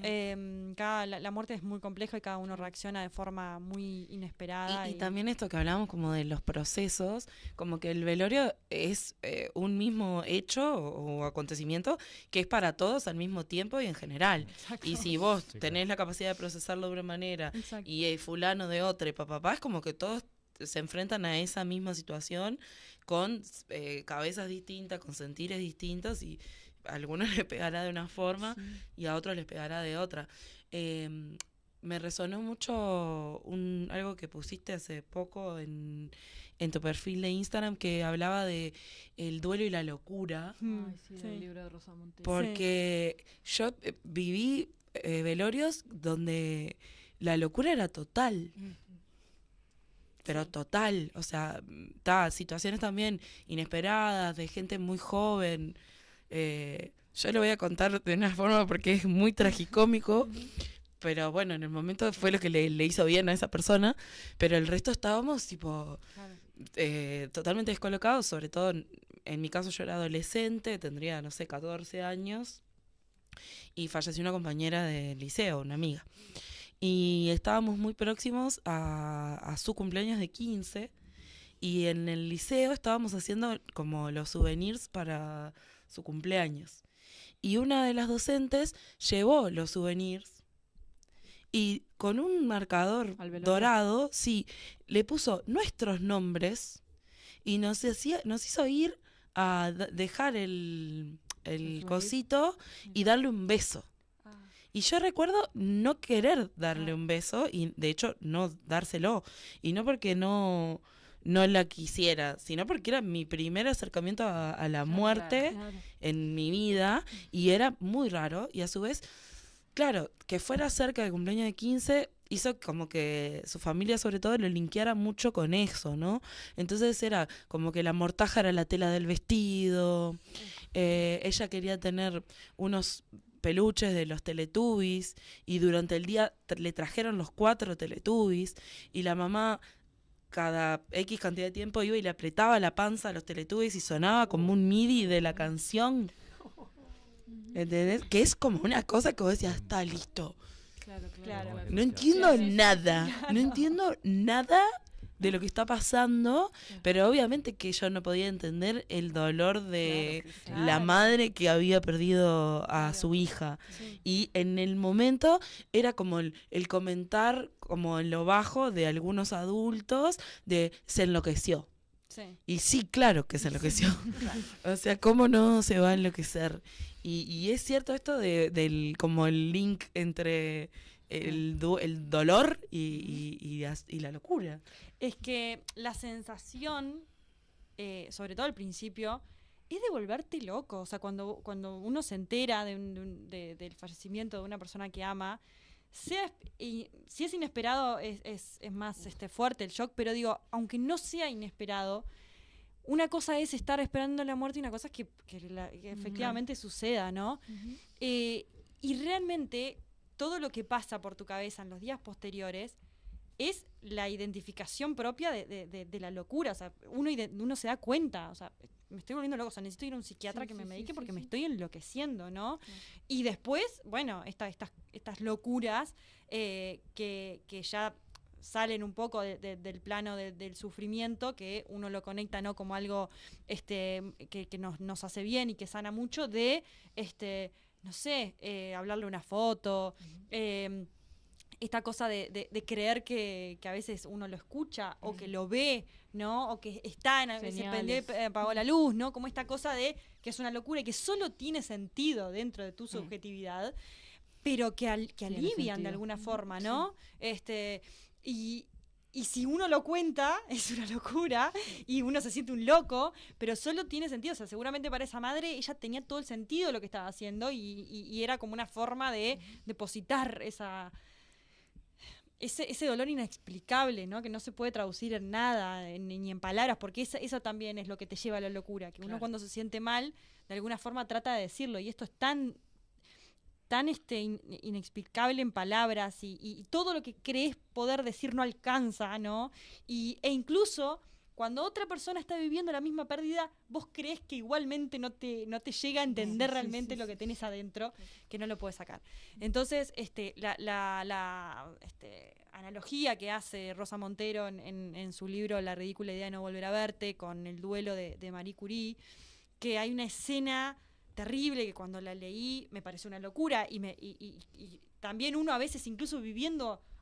Speaker 7: La muerte es muy compleja y cada uno reacciona de forma muy inesperada.
Speaker 5: Y también esto que hablábamos como de los procesos, como que el velorio es un mismo hecho o acontecimiento que es para todos al mismo tiempo y en general.
Speaker 7: Exacto.
Speaker 5: Y si vos tenés la capacidad de procesarlo de una manera y fulano de otra y papá, es como que todos se enfrentan a esa misma situación con cabezas distintas, con sentires distintos y a algunos les pegará de una forma y a otros les pegará de otra. Me resonó mucho algo que pusiste hace poco en tu perfil de Instagram que hablaba de el duelo y la locura.
Speaker 4: Ay, sí, el libro de Rosa Montero.
Speaker 5: Porque yo viví velorios donde la locura era total. Pero total, o sea, situaciones también inesperadas, de gente muy joven. Yo lo voy a contar de una forma porque es muy tragicómico, pero bueno, en el momento fue lo que le hizo bien a esa persona, pero el resto estábamos tipo totalmente descolocados, sobre todo en mi caso yo era adolescente, tendría, no sé, 14 años, y falleció una compañera del liceo, una amiga. Y estábamos muy próximos a su cumpleaños de 15 y en el liceo estábamos haciendo como los souvenirs para su cumpleaños. y una de las docentes llevó los souvenirs y con un marcador
Speaker 4: Al velorio.
Speaker 5: dorado, sí, le puso nuestros nombres y nos hizo ir a dejar el
Speaker 4: souvenir.
Speaker 5: cosito y darle un beso.
Speaker 7: Ah,
Speaker 5: Y yo recuerdo no querer darle un beso y de hecho no dárselo. Y no porque no la quisiera, sino porque era mi primer acercamiento a la muerte
Speaker 4: Claro.
Speaker 5: en mi vida y era muy raro. Y a su vez, claro, que fuera cerca del cumpleaños de 15 hizo como que su familia sobre todo lo linkeara mucho con eso, ¿no? Entonces era como que la mortaja era la tela del vestido, ella quería tener unos peluches de los Teletubbies y durante el día le trajeron los 4 Teletubbies y la mamá cada X cantidad de tiempo iba y le apretaba la panza a los Teletubbies y sonaba como un MIDI de la canción. ¿Entendés? Que es como una cosa que vos decías, está listo.
Speaker 7: Claro.
Speaker 5: No entiendo
Speaker 4: Sí, sí, sí.
Speaker 5: nada, no entiendo nada de lo que está pasando, pero obviamente que yo no podía entender el dolor de
Speaker 7: Claro.
Speaker 5: la madre que había perdido a su hija.
Speaker 7: Sí.
Speaker 5: Y en el momento era como el comentar, como en lo bajo de algunos adultos, de se enloqueció.
Speaker 7: Sí.
Speaker 5: Y sí, claro que se enloqueció. O sea, ¿cómo no se va a enloquecer? Y es cierto esto del como el link entre el dolor y la locura.
Speaker 7: Es que la sensación, sobre todo al principio, es de volverte loco. O sea, cuando uno se entera del fallecimiento de una persona que ama, si es inesperado, es más fuerte el shock, pero digo, aunque no sea inesperado, una cosa es estar esperando la muerte y una cosa es que efectivamente suceda, ¿no? Y realmente todo lo que pasa por tu cabeza en los días posteriores es la identificación propia de la locura. O sea, uno se da cuenta, o sea, me estoy volviendo loco, o sea, necesito ir a un psiquiatra que me medique porque me estoy enloqueciendo, ¿no? Y después, bueno, estas locuras que ya salen un poco del plano del sufrimiento, que uno lo conecta, ¿no?, como algo que nos hace bien y que sana mucho, de no sé, hablarle una foto, esta cosa de creer que a veces uno lo escucha o que lo ve, ¿no? O que está en se
Speaker 4: Señales.
Speaker 7: apagó la luz, ¿no? Como esta cosa de que es una locura y que solo tiene sentido dentro de tu subjetividad, pero que alivian de
Speaker 4: sentido.
Speaker 7: alguna forma, ¿no? Y si uno lo cuenta, es una locura y uno se siente un loco, pero solo tiene sentido. O sea, seguramente para esa madre ella tenía todo el sentido de lo que estaba haciendo y era como una forma de depositar ese dolor inexplicable, ¿no? Que no se puede traducir en nada, ni en palabras, porque eso también es lo que te lleva a la locura, que uno cuando se siente mal, de alguna forma trata de decirlo, y esto es tan inexplicable en palabras y todo lo que crees poder decir no alcanza, ¿no? E incluso cuando otra persona está viviendo la misma pérdida, vos crees que igualmente no te llega a entender realmente lo que tenés adentro, que no lo puedes sacar. Entonces, la analogía que hace Rosa Montero en su libro La ridícula idea de no volver a verte, con el duelo de Marie Curie, que hay una escena terrible que cuando la leí me pareció una locura y también uno a veces incluso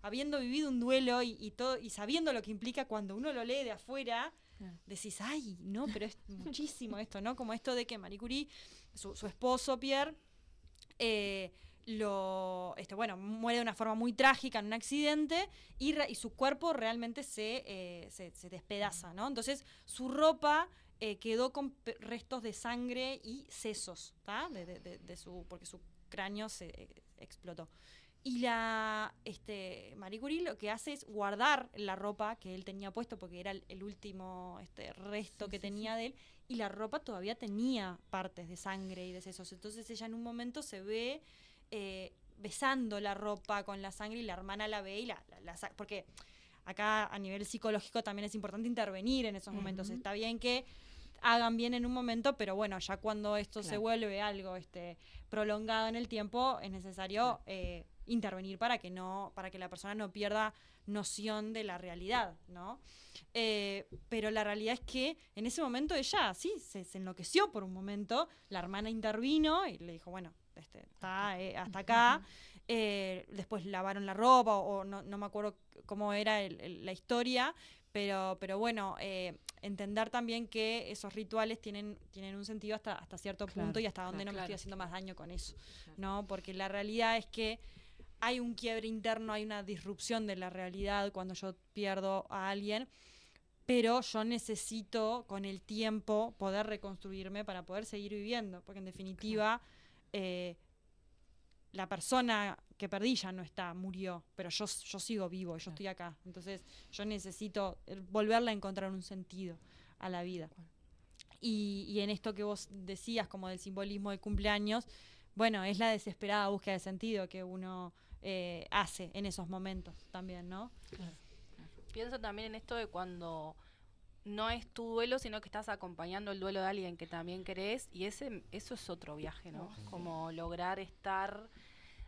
Speaker 7: habiendo vivido un duelo y todo y sabiendo lo que implica, cuando uno lo lee de afuera decís, ay, no, pero es muchísimo esto, ¿no? Como esto de que Marie Curie, su esposo Pierre, muere de una forma muy trágica en un accidente y su cuerpo realmente se despedaza, ¿no? Entonces su ropa quedó con restos de sangre y sesos, ¿tá? Porque su cráneo se explotó. Y Marie Curie lo que hace es guardar la ropa que él tenía puesto, porque era el último resto que tenía de él, y la ropa todavía tenía partes de sangre y de sesos. Entonces ella en un momento se ve besando la ropa con la sangre y la hermana la ve y porque acá a nivel psicológico también es importante intervenir en esos momentos. Está bien que hagan bien en un momento, pero bueno, ya cuando esto se
Speaker 3: Claro.
Speaker 7: vuelve algo prolongado en el tiempo, es necesario intervenir para que la persona no pierda noción de la realidad, ¿no? Pero la realidad es que en ese momento ella sí se enloqueció por un momento, la hermana intervino y le dijo, bueno, está hasta acá. Después lavaron la ropa o no me acuerdo cómo era la historia, pero bueno, entender también que esos rituales tienen un sentido hasta cierto punto y hasta dónde no me estoy haciendo más daño con eso, ¿no? Porque la realidad es que hay un quiebre interno, hay una disrupción de la realidad cuando yo pierdo a alguien, pero yo necesito con el tiempo poder reconstruirme para poder seguir viviendo, porque en definitiva la persona que perdí ya no está, murió, pero yo sigo vivo, yo estoy acá, entonces yo necesito volverle a encontrar un sentido a la vida. Y en esto que vos decías como del simbolismo del cumpleaños, bueno, es la desesperada búsqueda de sentido que uno hace en esos momentos también, ¿no?
Speaker 3: Pienso también en esto de cuando no es tu duelo, sino que estás acompañando el duelo de alguien que también querés, y eso es otro viaje, ¿no? Como lograr estar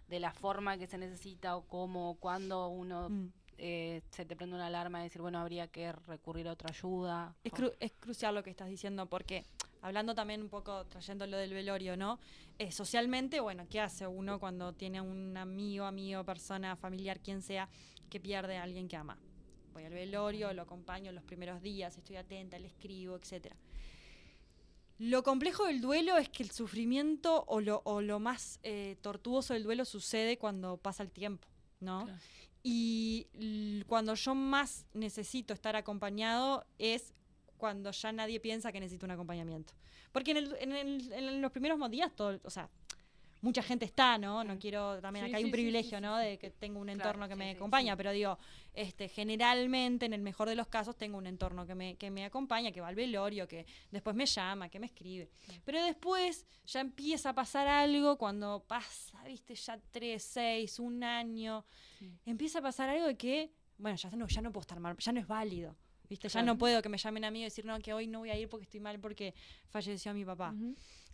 Speaker 3: de la forma que se necesita, o como cuando uno se te prende una alarma de decir, bueno, habría que recurrir a otra ayuda.
Speaker 7: Es crucial lo que estás diciendo, porque hablando también un poco, trayendo lo del velorio, ¿no? Socialmente, bueno, ¿qué hace uno cuando tiene un amigo, persona, familiar, quien sea, que pierde a alguien que ama? Voy al velorio, lo acompaño los primeros días, estoy atenta, le escribo, etcétera. Lo complejo del duelo es que el sufrimiento o lo más tortuoso del duelo sucede cuando pasa el tiempo, ¿no? Claro. Y cuando yo más necesito estar acompañado es cuando ya nadie piensa que necesito un acompañamiento. Porque en los primeros días, mucha gente está, ¿no? No quiero, también acá hay un privilegio, ¿no? De que tengo un entorno que me acompaña, pero digo, generalmente, en el mejor de los casos, tengo un entorno que me acompaña, que va al velorio, que después me llama, que me escribe. Pero después ya empieza a pasar algo cuando pasa, viste, ya 3, 6, un año, empieza a pasar algo de que, bueno, ya no puedo estar mal, ya no es válido. ¿Viste? Ya no puedo que me llamen a mí y decir, no, que hoy no voy a ir porque estoy mal porque falleció mi papá.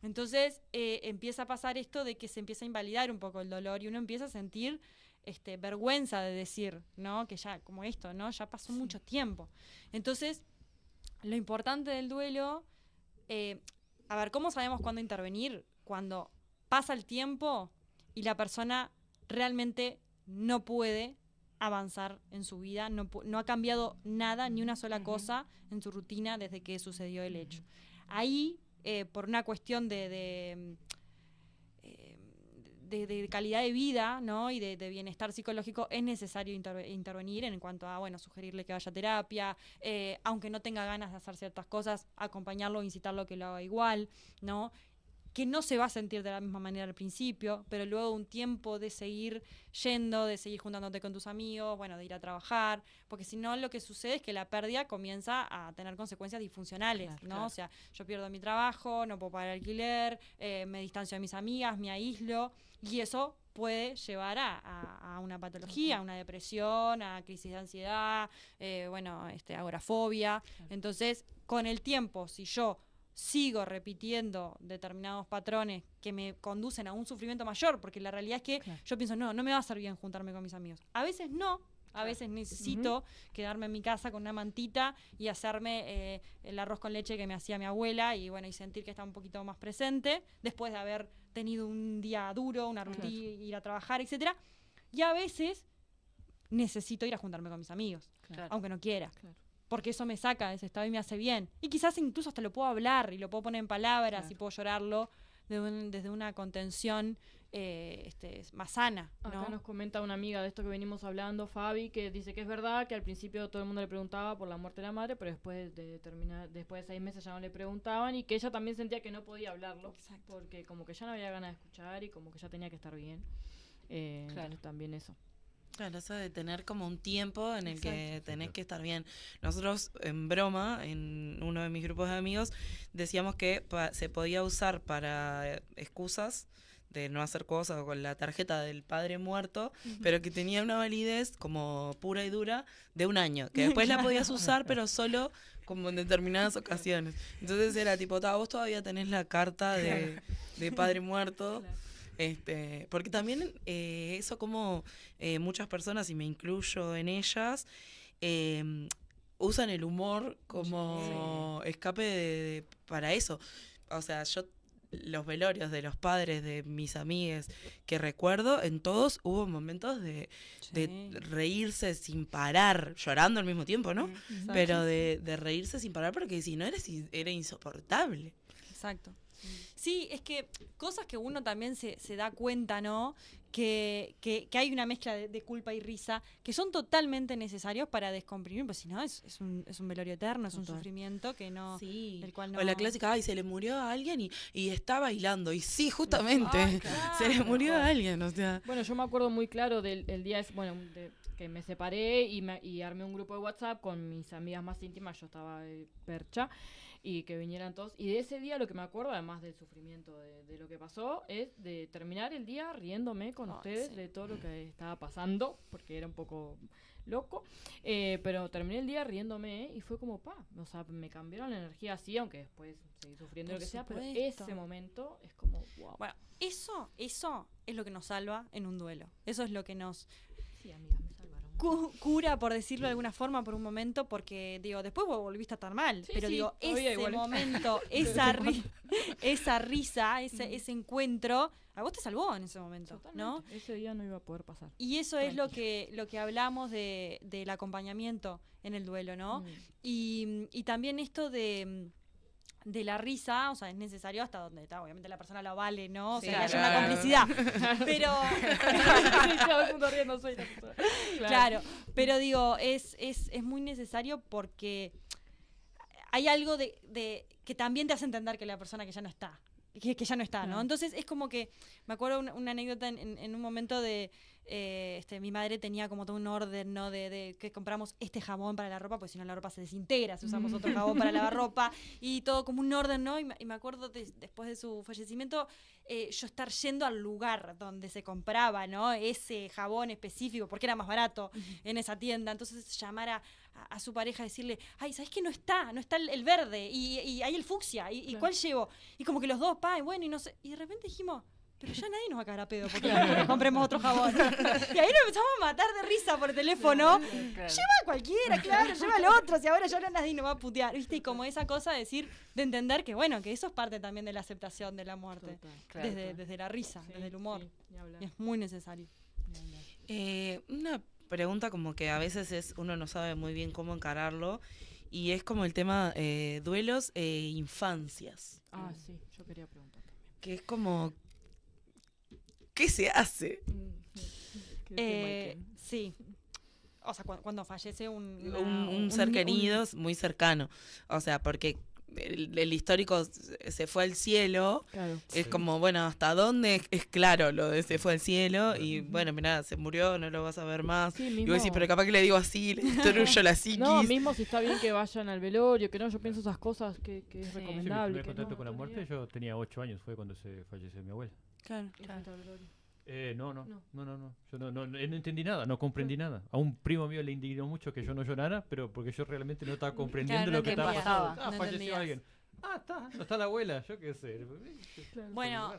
Speaker 7: Entonces empieza a pasar esto de que se empieza a invalidar un poco el dolor y uno empieza a sentir vergüenza de decir, ¿no? Que ya, como esto, ¿no? Ya pasó mucho tiempo. Entonces, lo importante del duelo, a ver, ¿cómo sabemos cuándo intervenir? Cuando pasa el tiempo y la persona realmente no puede avanzar en su vida, no ha cambiado nada, ni una sola cosa en su rutina desde que sucedió el hecho. Ahí, por una cuestión de calidad de vida, ¿no? Y de bienestar psicológico, es necesario intervenir en cuanto a, bueno, sugerirle que vaya a terapia, aunque no tenga ganas de hacer ciertas cosas, acompañarlo, incitarlo a que lo haga igual, ¿no? Que no se va a sentir de la misma manera al principio, pero luego un tiempo de seguir yendo, de seguir juntándote con tus amigos, bueno, de ir a trabajar, porque si no lo que sucede es que la pérdida comienza a tener consecuencias disfuncionales, ¿no? Claro. O sea, yo pierdo mi trabajo, no puedo pagar alquiler, me distancio de mis amigas, me aíslo, y eso puede llevar a una patología, a una depresión, a crisis de ansiedad, agorafobia. Claro. Entonces, con el tiempo, si yo sigo repitiendo determinados patrones que me conducen a un sufrimiento mayor, porque la realidad es que yo pienso, no me va a hacer bien juntarme con mis amigos. A veces no, a veces necesito quedarme en mi casa con una mantita y hacerme el arroz con leche que me hacía mi abuela y bueno, y sentir que está un poquito más presente después de haber tenido un día duro, una rutina, ir a trabajar, etcétera. Y a veces necesito ir a juntarme con mis amigos, aunque no quiera. Porque eso me saca de ese estado y me hace bien. Y quizás incluso hasta lo puedo hablar y lo puedo poner en palabras y puedo llorarlo desde una contención más sana, ¿no?
Speaker 4: Acá nos comenta una amiga de esto que venimos hablando, Fabi, que dice que es verdad que al principio todo el mundo le preguntaba por la muerte de la madre, pero después de 6 meses ya no le preguntaban y que ella también sentía que no podía hablarlo. Exacto. Porque como que ya no había ganas de escuchar y como que ya tenía que estar bien. Entonces también eso.
Speaker 5: Claro, eso de tener como un tiempo en el que tenés que estar bien. Nosotros, en broma, en uno de mis grupos de amigos, decíamos que se podía usar para excusas de no hacer cosas, o con la tarjeta del padre muerto, pero que tenía una validez como pura y dura de 1 año, que después la podías usar, pero solo como en determinadas ocasiones. Entonces era tipo, vos todavía tenés la carta de padre muerto. Porque también eso como muchas personas, y me incluyo en ellas, usan el humor como escape para eso. O sea, yo los velorios de los padres de mis amigues que recuerdo, en todos hubo momentos de reírse sin parar, llorando al mismo tiempo, ¿no? Pero de reírse sin parar, porque si no era insoportable.
Speaker 7: Exacto. Sí, es que cosas que uno también se da cuenta, ¿no? Que hay una mezcla de culpa y risa que son totalmente necesarios para descomprimir, pues si no es un velorio eterno, es un sufrimiento que no, del cual no...
Speaker 5: O la clásica, se le murió a alguien y está bailando. Y sí, justamente,
Speaker 7: claro.
Speaker 5: se le murió a alguien, o sea...
Speaker 4: Bueno, yo me acuerdo muy claro del día, que me separé y armé un grupo de WhatsApp con mis amigas más íntimas, yo estaba percha, y que vinieran todos. Y de ese día lo que me acuerdo, además del sufrimiento de lo que pasó, es de terminar el día riéndome con ustedes de todo lo que estaba pasando, porque era un poco loco. Pero terminé el día riéndome y fue como, o sea, me cambiaron la energía así, aunque después seguí sufriendo lo que sea, pero ese momento es como, wow.
Speaker 7: Bueno, eso es lo que nos salva en un duelo. Eso es lo que nos...
Speaker 4: Sí, amiga, me salvaron.
Speaker 7: Cura, por decirlo de alguna forma, por un momento, porque, digo, después vos volviste a estar mal, pero digo, ese
Speaker 4: igual,
Speaker 7: momento, esa risa, ese encuentro, a vos te salvó en ese momento, ¿no?
Speaker 4: Ese día no iba a poder pasar.
Speaker 7: Y eso es lo que hablamos del acompañamiento en el duelo, ¿no? Y también esto de la risa, o sea, es necesario hasta donde está, obviamente la persona lo vale, ¿no? O sea, que haya una complicidad. Pero... Claro, pero digo, es muy necesario porque hay algo de que también te hace entender que la persona que ya no está, que ya no está, ¿no? Entonces es como que, me acuerdo una anécdota en un momento de... mi madre tenía como todo un orden, ¿no? De que compramos este jabón para la ropa, porque si no la ropa se desintegra, si usamos otro jabón para lavar ropa, y todo como un orden, ¿no? Y me acuerdo después de su fallecimiento, yo estar yendo al lugar donde se compraba, ¿no? Ese jabón específico, porque era más barato en esa tienda. Entonces llamar a su pareja y decirle, ay, ¿sabes qué? No está el verde, y hay el fucsia, y ¿cuál llevo? Y como que los dos, bueno, y no sé, y de repente dijimos, pero ya nadie nos va a cagar a pedo porque compremos otro jabón. Y ahí nos empezamos a matar de risa por teléfono. Claro. Lleva a cualquiera, claro, lleva al otro, si ahora ya nadie nos va a putear, ¿viste? Y como esa cosa de decir, de entender que, bueno, que eso es parte también de la aceptación de la muerte. Claro, desde la risa, desde el humor. Sí, es muy necesario.
Speaker 5: Una pregunta como que a veces uno no sabe muy bien cómo encararlo, y es como el tema duelos e infancias.
Speaker 4: Sí, yo quería preguntar también.
Speaker 5: Que es como... ¿Qué se hace?
Speaker 7: Sí. O sea, cuando fallece
Speaker 5: un ser querido muy cercano. O sea, porque el histórico se fue al cielo. Claro. Es como, bueno, ¿hasta dónde? Es claro lo de se fue al cielo. Y bueno, mirá, se murió, no lo vas a ver más. Sí, y vos decís, pero capaz que le digo así, le destruyo la psiquis.
Speaker 4: No, mismo si está bien que vayan al velorio, que no, yo pienso esas cosas que es recomendable.
Speaker 6: Mi primer contacto con la muerte, yo tenía 8 años, fue cuando se falleció mi abuela.
Speaker 7: Claro.
Speaker 6: No. Yo no entendí nada, no comprendí nada. A un primo mío le indignó mucho que yo no llorara, pero porque yo realmente no estaba comprendiendo lo que estaba pasando. Falleció alguien. No está la abuela, yo qué sé.
Speaker 7: Bueno,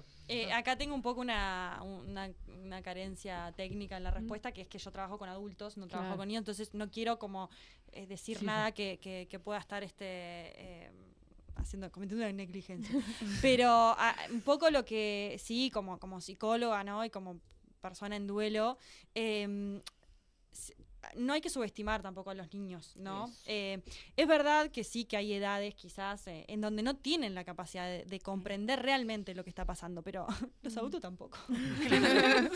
Speaker 7: acá tengo un poco una carencia técnica en la respuesta, que es que yo trabajo con adultos, no trabajo con niños, entonces no quiero como decir nada que pueda estar cometiendo una negligencia. Pero un poco lo que sí, como psicóloga, ¿no? Y como persona en duelo, no hay que subestimar tampoco a los niños, ¿no? Es verdad que sí, que hay edades quizás en donde no tienen la capacidad de comprender realmente lo que está pasando, pero los adultos tampoco. En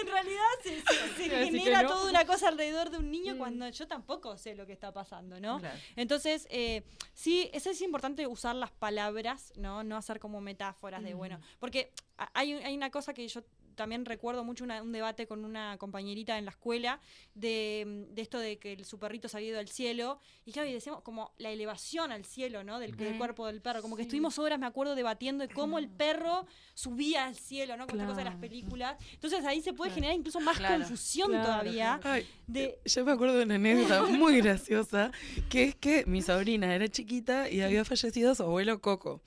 Speaker 7: realidad se genera toda una cosa alrededor de un niño cuando yo tampoco sé lo que está pasando, ¿no? Claro. Entonces, sí, es importante usar las palabras, ¿no? No hacer como metáforas de, bueno, porque hay una cosa que yo también recuerdo mucho un debate con una compañerita en la escuela de esto de que su perrito se había ido al cielo. Y claro, y decíamos como la elevación al cielo, ¿no? Del cuerpo del perro. Como que estuvimos horas, me acuerdo, debatiendo de cómo el perro subía al cielo, ¿no? Con esta cosa de las películas. Entonces ahí se puede generar incluso más confusión todavía.
Speaker 5: Ay,
Speaker 7: De,
Speaker 5: yo me acuerdo de una anécdota muy graciosa, que es que mi sobrina era chiquita y había fallecido su abuelo Coco.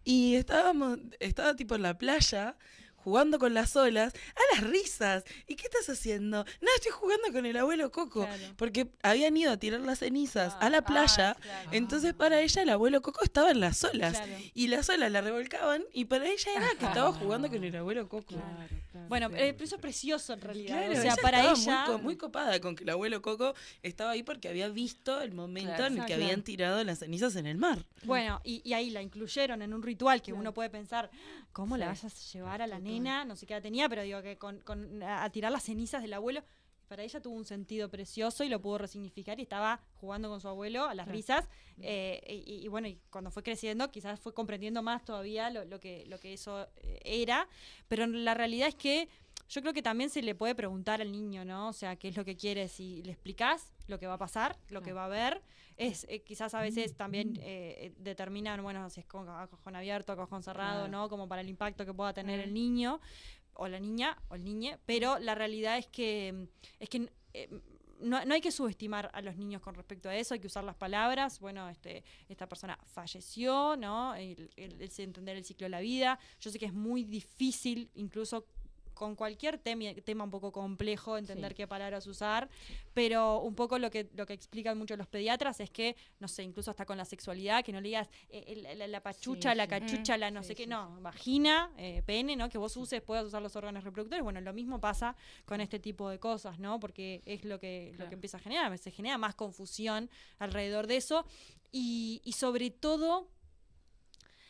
Speaker 5: Y estaba tipo en la playa, jugando con las olas, a las risas. ¿Y qué estás haciendo? No, estoy jugando con el abuelo Coco.
Speaker 7: Claro.
Speaker 5: Porque habían ido a tirar las cenizas a la playa. Entonces para ella el abuelo Coco estaba en las olas.
Speaker 7: Claro.
Speaker 5: Y las olas la revolcaban y para ella era que estaba jugando con el abuelo Coco.
Speaker 7: bueno, pero eso es precioso en realidad.
Speaker 5: Claro,
Speaker 7: o sea,
Speaker 5: ella
Speaker 7: para
Speaker 5: estaba
Speaker 7: ella...
Speaker 5: muy copada con que el abuelo Coco estaba ahí porque había visto el momento en el que
Speaker 7: Claro.
Speaker 5: habían tirado las cenizas en el mar.
Speaker 7: Bueno, y ahí la incluyeron en un ritual que uno puede pensar, ¿cómo la vas a llevar a la nena? No sé qué edad tenía, pero digo que a tirar las cenizas del abuelo. Para ella tuvo un sentido precioso y lo pudo resignificar y estaba jugando con su abuelo a las risas. Y bueno, y cuando fue creciendo quizás fue comprendiendo más todavía lo que eso era. Pero la realidad es que yo creo que también se le puede preguntar al niño, ¿no? O sea, qué es lo que quiere, si le explicás lo que va a pasar, lo que va a ver. Quizás a veces también determinan, bueno, si es con cajón abierto, cajón cerrado, ¿no? Como para el impacto que pueda tener el niño, o la niña, o el niñe. Pero la realidad es que no hay que subestimar a los niños con respecto a eso, hay que usar las palabras. Bueno, esta persona falleció, ¿no? El entender el ciclo de la vida. Yo sé que es muy difícil, incluso con cualquier tema un poco complejo, entender qué palabras usar, pero un poco lo que explican mucho los pediatras es que, no sé, incluso hasta con la sexualidad, que no le digas la pachucha, la cachucha, la no sé qué, no, vagina, pene, ¿no? Que vos puedas usar los órganos reproductores. Bueno, lo mismo pasa con este tipo de cosas, ¿no? Porque es lo que empieza a generar, se genera más confusión alrededor de eso y sobre todo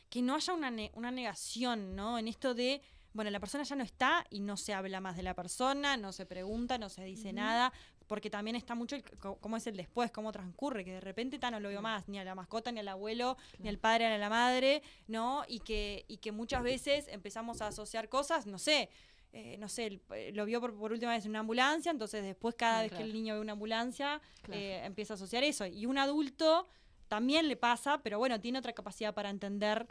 Speaker 7: que no haya una negación, ¿no? En esto de, bueno, la persona ya no está y no se habla más de la persona, no se pregunta, no se dice nada, porque también está mucho cómo es el después, cómo transcurre, que de repente no lo veo más, ni a la mascota, ni al abuelo, ni al padre, ni a la madre, ¿no? Y que muchas veces empezamos a asociar cosas, no sé, lo vio por última vez en una ambulancia, entonces después cada vez que el niño ve una ambulancia empieza a asociar eso. Y un adulto también le pasa, pero bueno, tiene otra capacidad para entender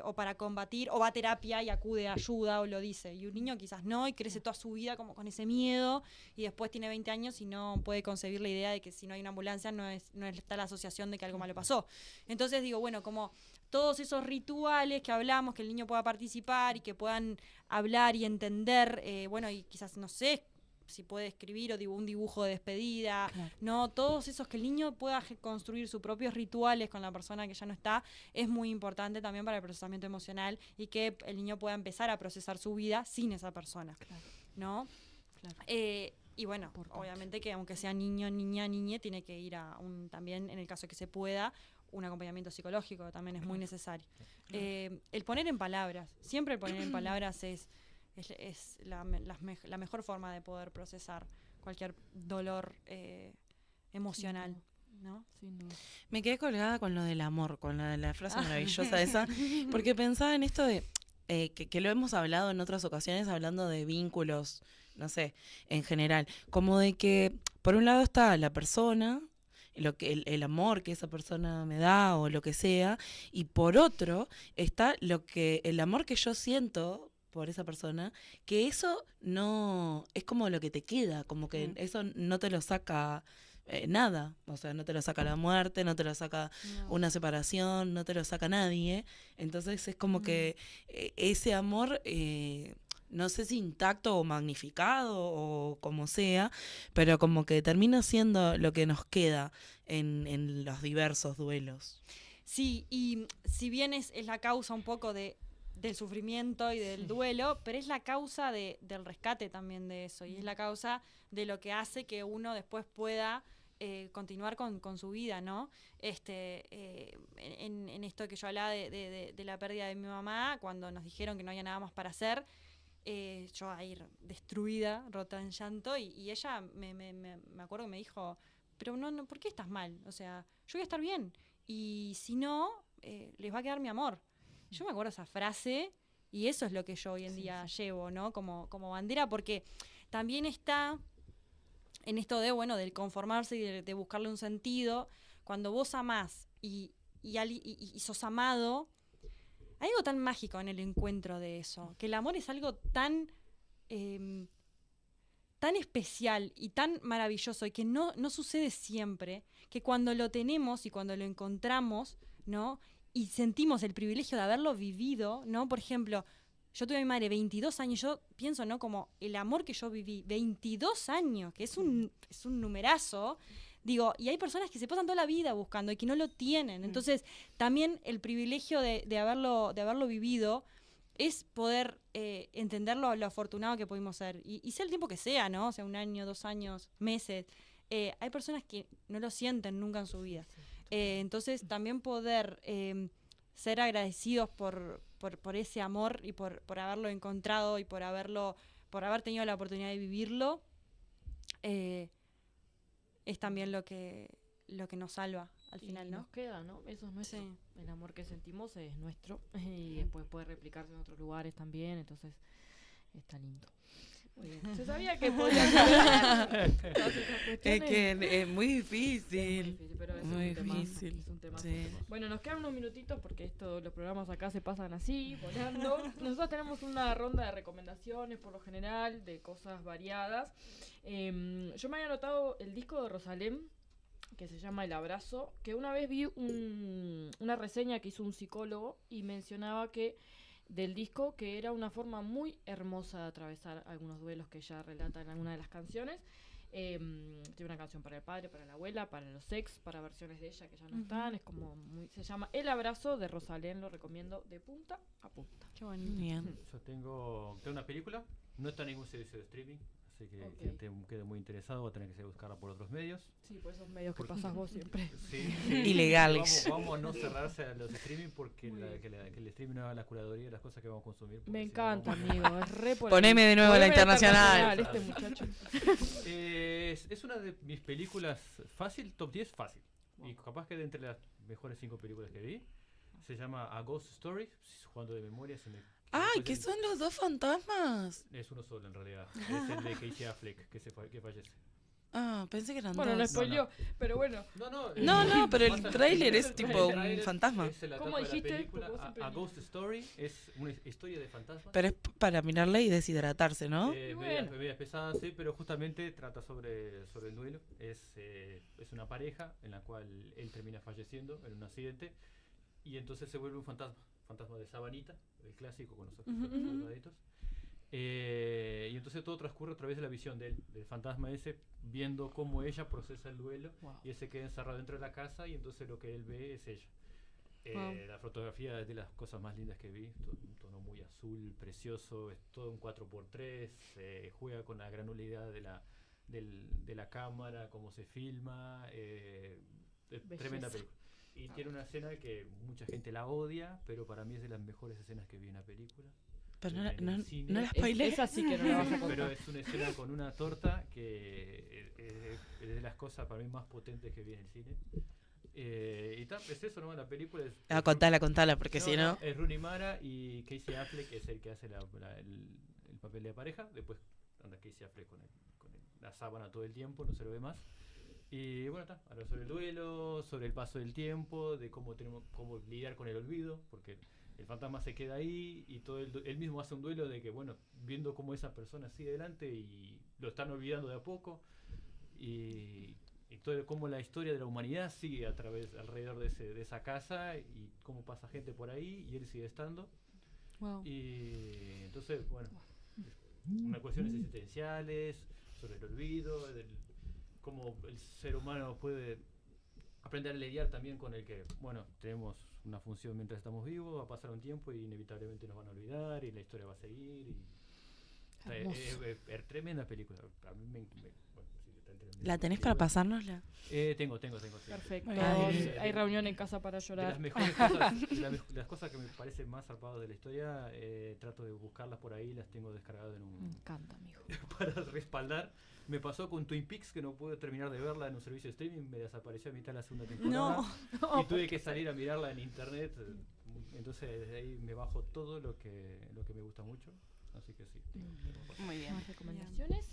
Speaker 7: o para combatir, o va a terapia y acude a ayuda o lo dice. Y un niño quizás no, y crece toda su vida como con ese miedo, y después tiene 20 años y no puede concebir la idea de que si no hay una ambulancia no está la asociación de que algo malo pasó. Entonces digo, bueno, como todos esos rituales que hablamos, que el niño pueda participar y que puedan hablar y entender, bueno, y quizás, no sé, si puede escribir o un dibujo de despedida, no, todos esos, que el niño pueda construir sus propios rituales con la persona que ya no está, es muy importante también para el procesamiento emocional y que el niño pueda empezar a procesar su vida sin esa persona, ¿no? Y bueno, obviamente que aunque sea niño, niña, niñe, tiene que ir también, en el caso que se pueda, un acompañamiento psicológico también es muy necesario. El poner en palabras, siempre el poner en palabras es la mejor forma de poder procesar cualquier dolor emocional, ¿no?
Speaker 5: Me quedé colgada con lo del amor, con la frase maravillosa esa, porque pensaba en esto de que lo hemos hablado en otras ocasiones, hablando de vínculos, no sé, en general, como de que por un lado está la persona, el amor que esa persona me da o lo que sea, y por otro está el amor que yo siento por esa persona, que eso no es como lo que te queda, como que eso no te lo saca nada, o sea, no te lo saca la muerte, no te lo saca una separación, no te lo saca nadie. Entonces es como que ese amor, no sé si intacto o magnificado o como sea, pero como que termina siendo lo que nos queda en los diversos duelos.
Speaker 7: Sí, y si bien es la causa un poco del sufrimiento y del duelo, pero es la causa del rescate también de eso, y es la causa de lo que hace que uno después pueda continuar con su vida, ¿no? En esto que yo hablaba de la pérdida de mi mamá, cuando nos dijeron que no había nada más para hacer, yo a ir destruida, rota en llanto, y ella me acuerdo que me dijo, pero no, ¿por qué estás mal? O sea, yo voy a estar bien, y si no, les va a quedar mi amor. Yo me acuerdo esa frase Y eso es lo que yo hoy en día llevo, ¿no? Como bandera, porque también está en esto de, bueno, del conformarse y de buscarle un sentido. Cuando vos amás y sos amado, hay algo tan mágico en el encuentro de eso, que el amor es algo tan especial y tan maravilloso y que no sucede siempre, que cuando lo tenemos y cuando lo encontramos, ¿no? Y sentimos el privilegio de haberlo vivido, ¿no? Por ejemplo, yo tuve a mi madre 22 años, yo pienso, ¿no? Como el amor que yo viví, 22 años, que es un numerazo, digo, y hay personas que se pasan toda la vida buscando y que no lo tienen. Entonces, también el privilegio de haberlo vivido es poder entender lo afortunado que pudimos ser. Y sea el tiempo que sea, ¿no? O sea, 1 año, 2 años, meses. Hay personas que no lo sienten nunca en su vida. Entonces, también poder ser agradecidos por ese amor y por haberlo encontrado y por haber tenido la oportunidad de vivirlo, es también lo que nos salva al final, ¿no?
Speaker 4: Nos queda, ¿no? Eso es nuestro.
Speaker 7: Sí.
Speaker 4: El amor que sentimos es nuestro y después puede replicarse en otros lugares también, entonces está lindo. Muy bien. Se sabía que podía hacer todas esas cuestiones.
Speaker 5: Es que es muy difícil.
Speaker 4: Pero es
Speaker 5: Muy
Speaker 4: un temazo,
Speaker 5: difícil.
Speaker 4: es un temazo.
Speaker 5: Sí.
Speaker 4: Bueno, nos quedan unos minutitos porque los programas acá se pasan así, volando. Nosotros tenemos una ronda de recomendaciones por lo general, de cosas variadas. Yo me había anotado el disco de Rosalén, que se llama El Abrazo, que una vez vi una reseña que hizo un psicólogo y mencionaba que del disco que era una forma muy hermosa de atravesar algunos duelos que ella relata en alguna de las canciones. Tiene una canción para el padre, para la abuela, para los ex, para versiones de ella que ya no están. Es como se llama El Abrazo de Rosalén, lo recomiendo de punta a punta.
Speaker 7: Qué bonito.
Speaker 5: Bien.
Speaker 6: Yo tengo una película, no está en ningún servicio de streaming, así que
Speaker 4: Ok.
Speaker 6: quien quede muy interesado va a tener que buscarla por otros medios.
Speaker 4: Sí, por esos medios que pasas vos siempre.
Speaker 6: Sí,
Speaker 5: Ilegales.
Speaker 6: Vamos a no cerrarse a los streaming porque
Speaker 4: Muy bien.
Speaker 6: que el streaming no haga la curaduría de las cosas que vamos a consumir. porque
Speaker 4: Me
Speaker 6: si no
Speaker 4: encanta,
Speaker 6: vamos a-
Speaker 4: amigo. Es re por
Speaker 5: Poneme
Speaker 4: ahí.
Speaker 5: de nuevo la
Speaker 4: Poneme
Speaker 5: internacional.
Speaker 4: Este muchacho.
Speaker 6: Es una de mis películas fácil, top 10 fácil. Y capaz que de entre las mejores 5 películas que vi. Se llama A Ghost Story, jugando de memoria.
Speaker 5: ¡Ay, que son los dos fantasmas!
Speaker 6: Es uno solo en realidad. Es el de Casey Affleck que fallece.
Speaker 5: Ah, pensé que eran
Speaker 4: Bueno, no
Speaker 5: dos.
Speaker 4: spoileó, pero bueno.
Speaker 5: No, pero el
Speaker 6: pasa-
Speaker 5: tráiler es
Speaker 6: el
Speaker 5: tipo un
Speaker 6: tráiler
Speaker 5: fantasma.
Speaker 6: es la
Speaker 4: ¿Cómo
Speaker 6: tapa de la
Speaker 4: dijiste?
Speaker 6: película.
Speaker 4: Porque vos siempre
Speaker 6: A
Speaker 4: dijiste.
Speaker 6: Ghost Story es una historia de fantasmas.
Speaker 5: Pero es para mirarla y deshidratarse, ¿no?
Speaker 4: Bueno.
Speaker 6: Medias pesadas, sí, pero justamente trata sobre el duelo. Es una pareja en la cual él termina falleciendo en un accidente y entonces se vuelve un fantasma de sabanita, el clásico con los ojos colgaditos. Y entonces todo transcurre a través de la visión del fantasma ese, viendo cómo ella procesa el duelo.
Speaker 4: Wow.
Speaker 6: Y él se queda encerrado dentro de la casa y entonces lo que él ve es ella.
Speaker 7: Wow.
Speaker 6: La fotografía es de las cosas más lindas que vi, un tono muy azul, precioso, es todo un 4x3, juega con la granularidad de la cámara, cómo se filma, tremenda
Speaker 4: Belleza.
Speaker 6: película. Y tiene una escena que mucha gente la odia, pero para mí es de las mejores escenas que vi en la película.
Speaker 5: Pero
Speaker 6: en el cine.
Speaker 5: no la spoilé.
Speaker 4: Es así que no la vas a
Speaker 6: Pero
Speaker 4: contar.
Speaker 6: es una escena con una torta que es de las cosas para mí más potentes que vi en el cine. Y tal, es eso, ¿no? La película es...
Speaker 5: Ah, contala, porque si no...
Speaker 6: Es Rooney Mara y Casey Affleck, que es el que hace el papel de pareja. Después anda Casey Affleck con la sábana todo el tiempo, no se lo ve más. Y bueno, está, habla sobre el duelo, sobre el paso del tiempo, de cómo lidiar con el olvido, porque el fantasma se queda ahí y él mismo hace un duelo de que, bueno, viendo cómo esa persona sigue adelante y lo están olvidando de a poco, y todo cómo la historia de la humanidad sigue alrededor de esa casa y cómo pasa gente por ahí y él sigue estando.
Speaker 7: Wow.
Speaker 6: Y entonces, bueno, unas cuestiones existenciales, sobre el olvido, cómo el ser humano puede aprender a lidiar también con el que, bueno, tenemos una función mientras estamos vivos, va a pasar un tiempo y inevitablemente nos van a olvidar y la historia va a seguir. Es tremenda película. A mí bueno, sí, está entre mis
Speaker 5: ¿La tenés para
Speaker 6: películas.
Speaker 5: pasárnosla?
Speaker 6: Tengo. Sí.
Speaker 4: Perfecto.
Speaker 5: Ay.
Speaker 4: Hay reunión en casa para
Speaker 6: De
Speaker 4: llorar.
Speaker 6: las mejores cosas, las cosas que me parecen más zarpadas de la historia, trato de buscarlas por ahí, las tengo descargadas en
Speaker 4: Me
Speaker 6: un
Speaker 4: encanta, amigo.
Speaker 6: para respaldar. Me pasó con Twin Peaks que no pude terminar de verla en un servicio de streaming, me desapareció a mitad de la segunda temporada
Speaker 7: No.
Speaker 6: y tuve que salir a mirarla en internet. Entonces desde ahí me bajo todo lo que me gusta mucho. Así que sí.
Speaker 3: Muy bien.
Speaker 4: ¿Más recomendaciones?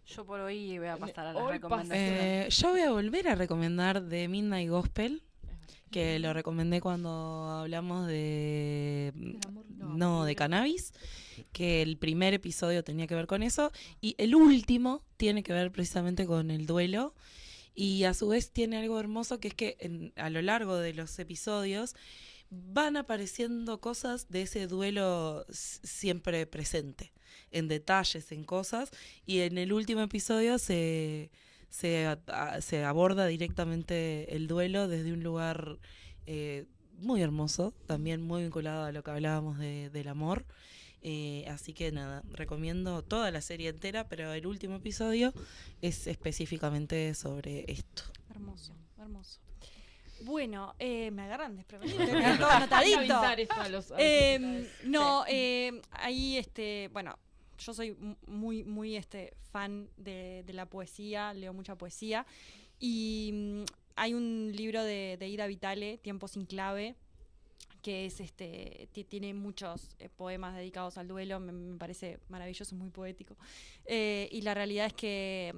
Speaker 3: Yo por hoy voy a pasar a las
Speaker 4: Hoy
Speaker 3: recomendaciones.
Speaker 5: Yo voy a volver a recomendar The Midnight Gospel, que lo recomendé cuando hablamos de...
Speaker 4: ¿Del amor?
Speaker 5: No, de cannabis, que el primer episodio tenía que ver con eso, y el último tiene que ver precisamente con el duelo, y a su vez tiene algo hermoso, que es que a lo largo de los episodios van apareciendo cosas de ese duelo siempre presente, en detalles, en cosas, y en el último episodio se aborda directamente el duelo desde un lugar muy hermoso, también muy vinculado a lo que hablábamos del amor. Así que nada, recomiendo toda la serie entera, pero el último episodio es específicamente sobre esto.
Speaker 7: Hermoso, hermoso. Bueno, me agarran desprevenido, tengo todo anotadito.
Speaker 4: Avisar esto a los
Speaker 7: No, ahí, bueno, yo soy muy fan de la poesía, leo mucha poesía, y hay un libro de Ida Vitale, Tiempo sin clave, que es tiene muchos poemas dedicados al duelo, me parece maravilloso, muy poético, y la realidad es que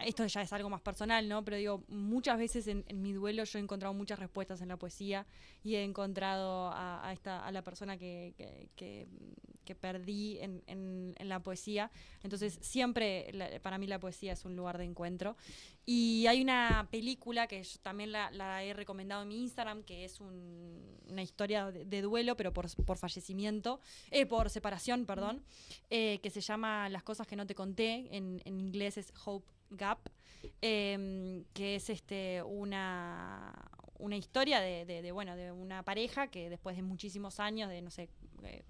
Speaker 7: esto ya es algo más personal, ¿no? Pero digo, muchas veces en mi duelo yo he encontrado muchas respuestas en la poesía, y he encontrado a la persona que perdí en la poesía. Entonces siempre para mí la poesía es un lugar de encuentro. Y hay una película que yo también la he recomendado en mi Instagram, que es una historia de duelo, pero por fallecimiento, por separación, perdón, que se llama Las cosas que no te conté, en inglés es Hope Gap, que es una historia de una pareja que después de muchísimos años, de no sé,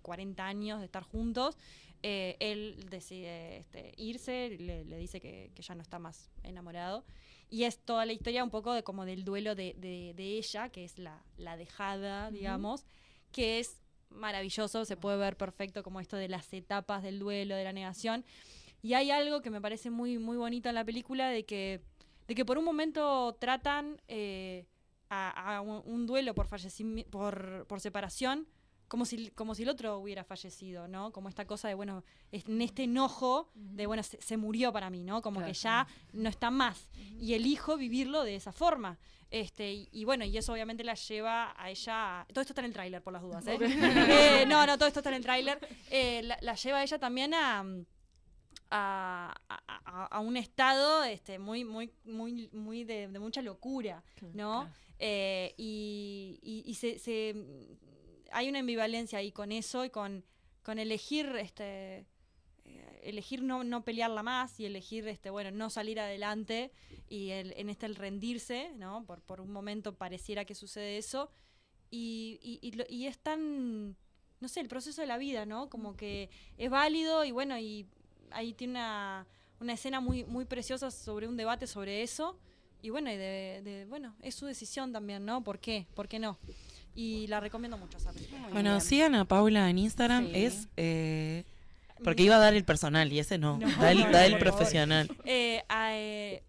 Speaker 7: 40 años de estar juntos, él decide irse, le dice que ya no está más enamorado, y es toda la historia un poco como del duelo de ella, que es la dejada, digamos, que es maravilloso, se puede ver perfecto como esto de las etapas del duelo, de la negación. Y hay algo que me parece muy, muy bonito en la película, de que por un momento tratan a un duelo por separación como si el otro hubiera fallecido, ¿no? Como esta cosa de, bueno, en este enojo de, bueno, se murió para mí, ¿no? Como
Speaker 3: claro,
Speaker 7: que ya no está más. Y elijo vivirlo de esa forma. Y bueno, y eso obviamente la lleva a ella... Todo esto está en el tráiler, por las dudas, ¿eh?
Speaker 4: Okay.
Speaker 7: No, todo esto está en el tráiler. La lleva a ella también a un estado muy de mucha locura, ¿no?
Speaker 3: Claro.
Speaker 7: Y hay una ambivalencia ahí con eso, y con elegir elegir no pelearla más, y elegir no salir adelante, y el rendirse, ¿no? Por un momento pareciera que sucede eso, y es tan, no sé, el proceso de la vida, ¿no? Como que es válido, y bueno, y ahí tiene una escena muy, muy preciosa sobre un debate sobre eso, y bueno, bueno, es su decisión también, ¿no? ¿Por qué? ¿Por qué no? Y la recomiendo mucho esa película.
Speaker 3: Muy
Speaker 5: Bueno,
Speaker 3: bien.
Speaker 5: sigan a Paula en Instagram,
Speaker 3: Sí.
Speaker 5: es... porque iba a dar el personal y ese no, da el
Speaker 7: por
Speaker 5: profesional.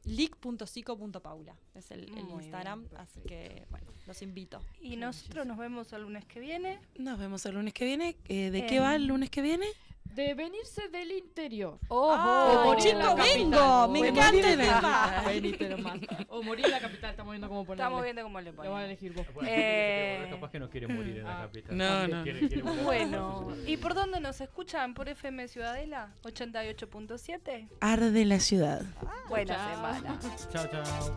Speaker 7: Lic.psico.paula es el
Speaker 3: Muy
Speaker 7: Instagram,
Speaker 3: bien,
Speaker 7: así que bueno, los invito.
Speaker 3: Y nosotros nos vemos el lunes que viene.
Speaker 5: Nos vemos el lunes que viene. ¿De qué va el lunes que viene?
Speaker 4: De venirse del interior.
Speaker 7: ¡Oh,
Speaker 4: morir en la
Speaker 7: chico,
Speaker 4: capital.
Speaker 7: vengo! ¡Me
Speaker 4: O
Speaker 7: encanta
Speaker 4: morir
Speaker 7: el
Speaker 4: en la
Speaker 7: tema!
Speaker 4: capital. Venite nomás. O morir en la capital, estamos viendo cómo ponerle.
Speaker 3: Estamos viendo cómo le
Speaker 4: Lo van a
Speaker 3: ponemos.
Speaker 4: elegir vos.
Speaker 6: Bueno, capaz que no quiere morir en la capital.
Speaker 5: No.
Speaker 6: Quiere volar.
Speaker 3: Bueno, ¿y por dónde nos escuchan? ¿Por FM Ciudadela 88.7?
Speaker 5: Arde la ciudad.
Speaker 3: Buena
Speaker 4: Chao.
Speaker 3: semana.
Speaker 6: Chao, chao.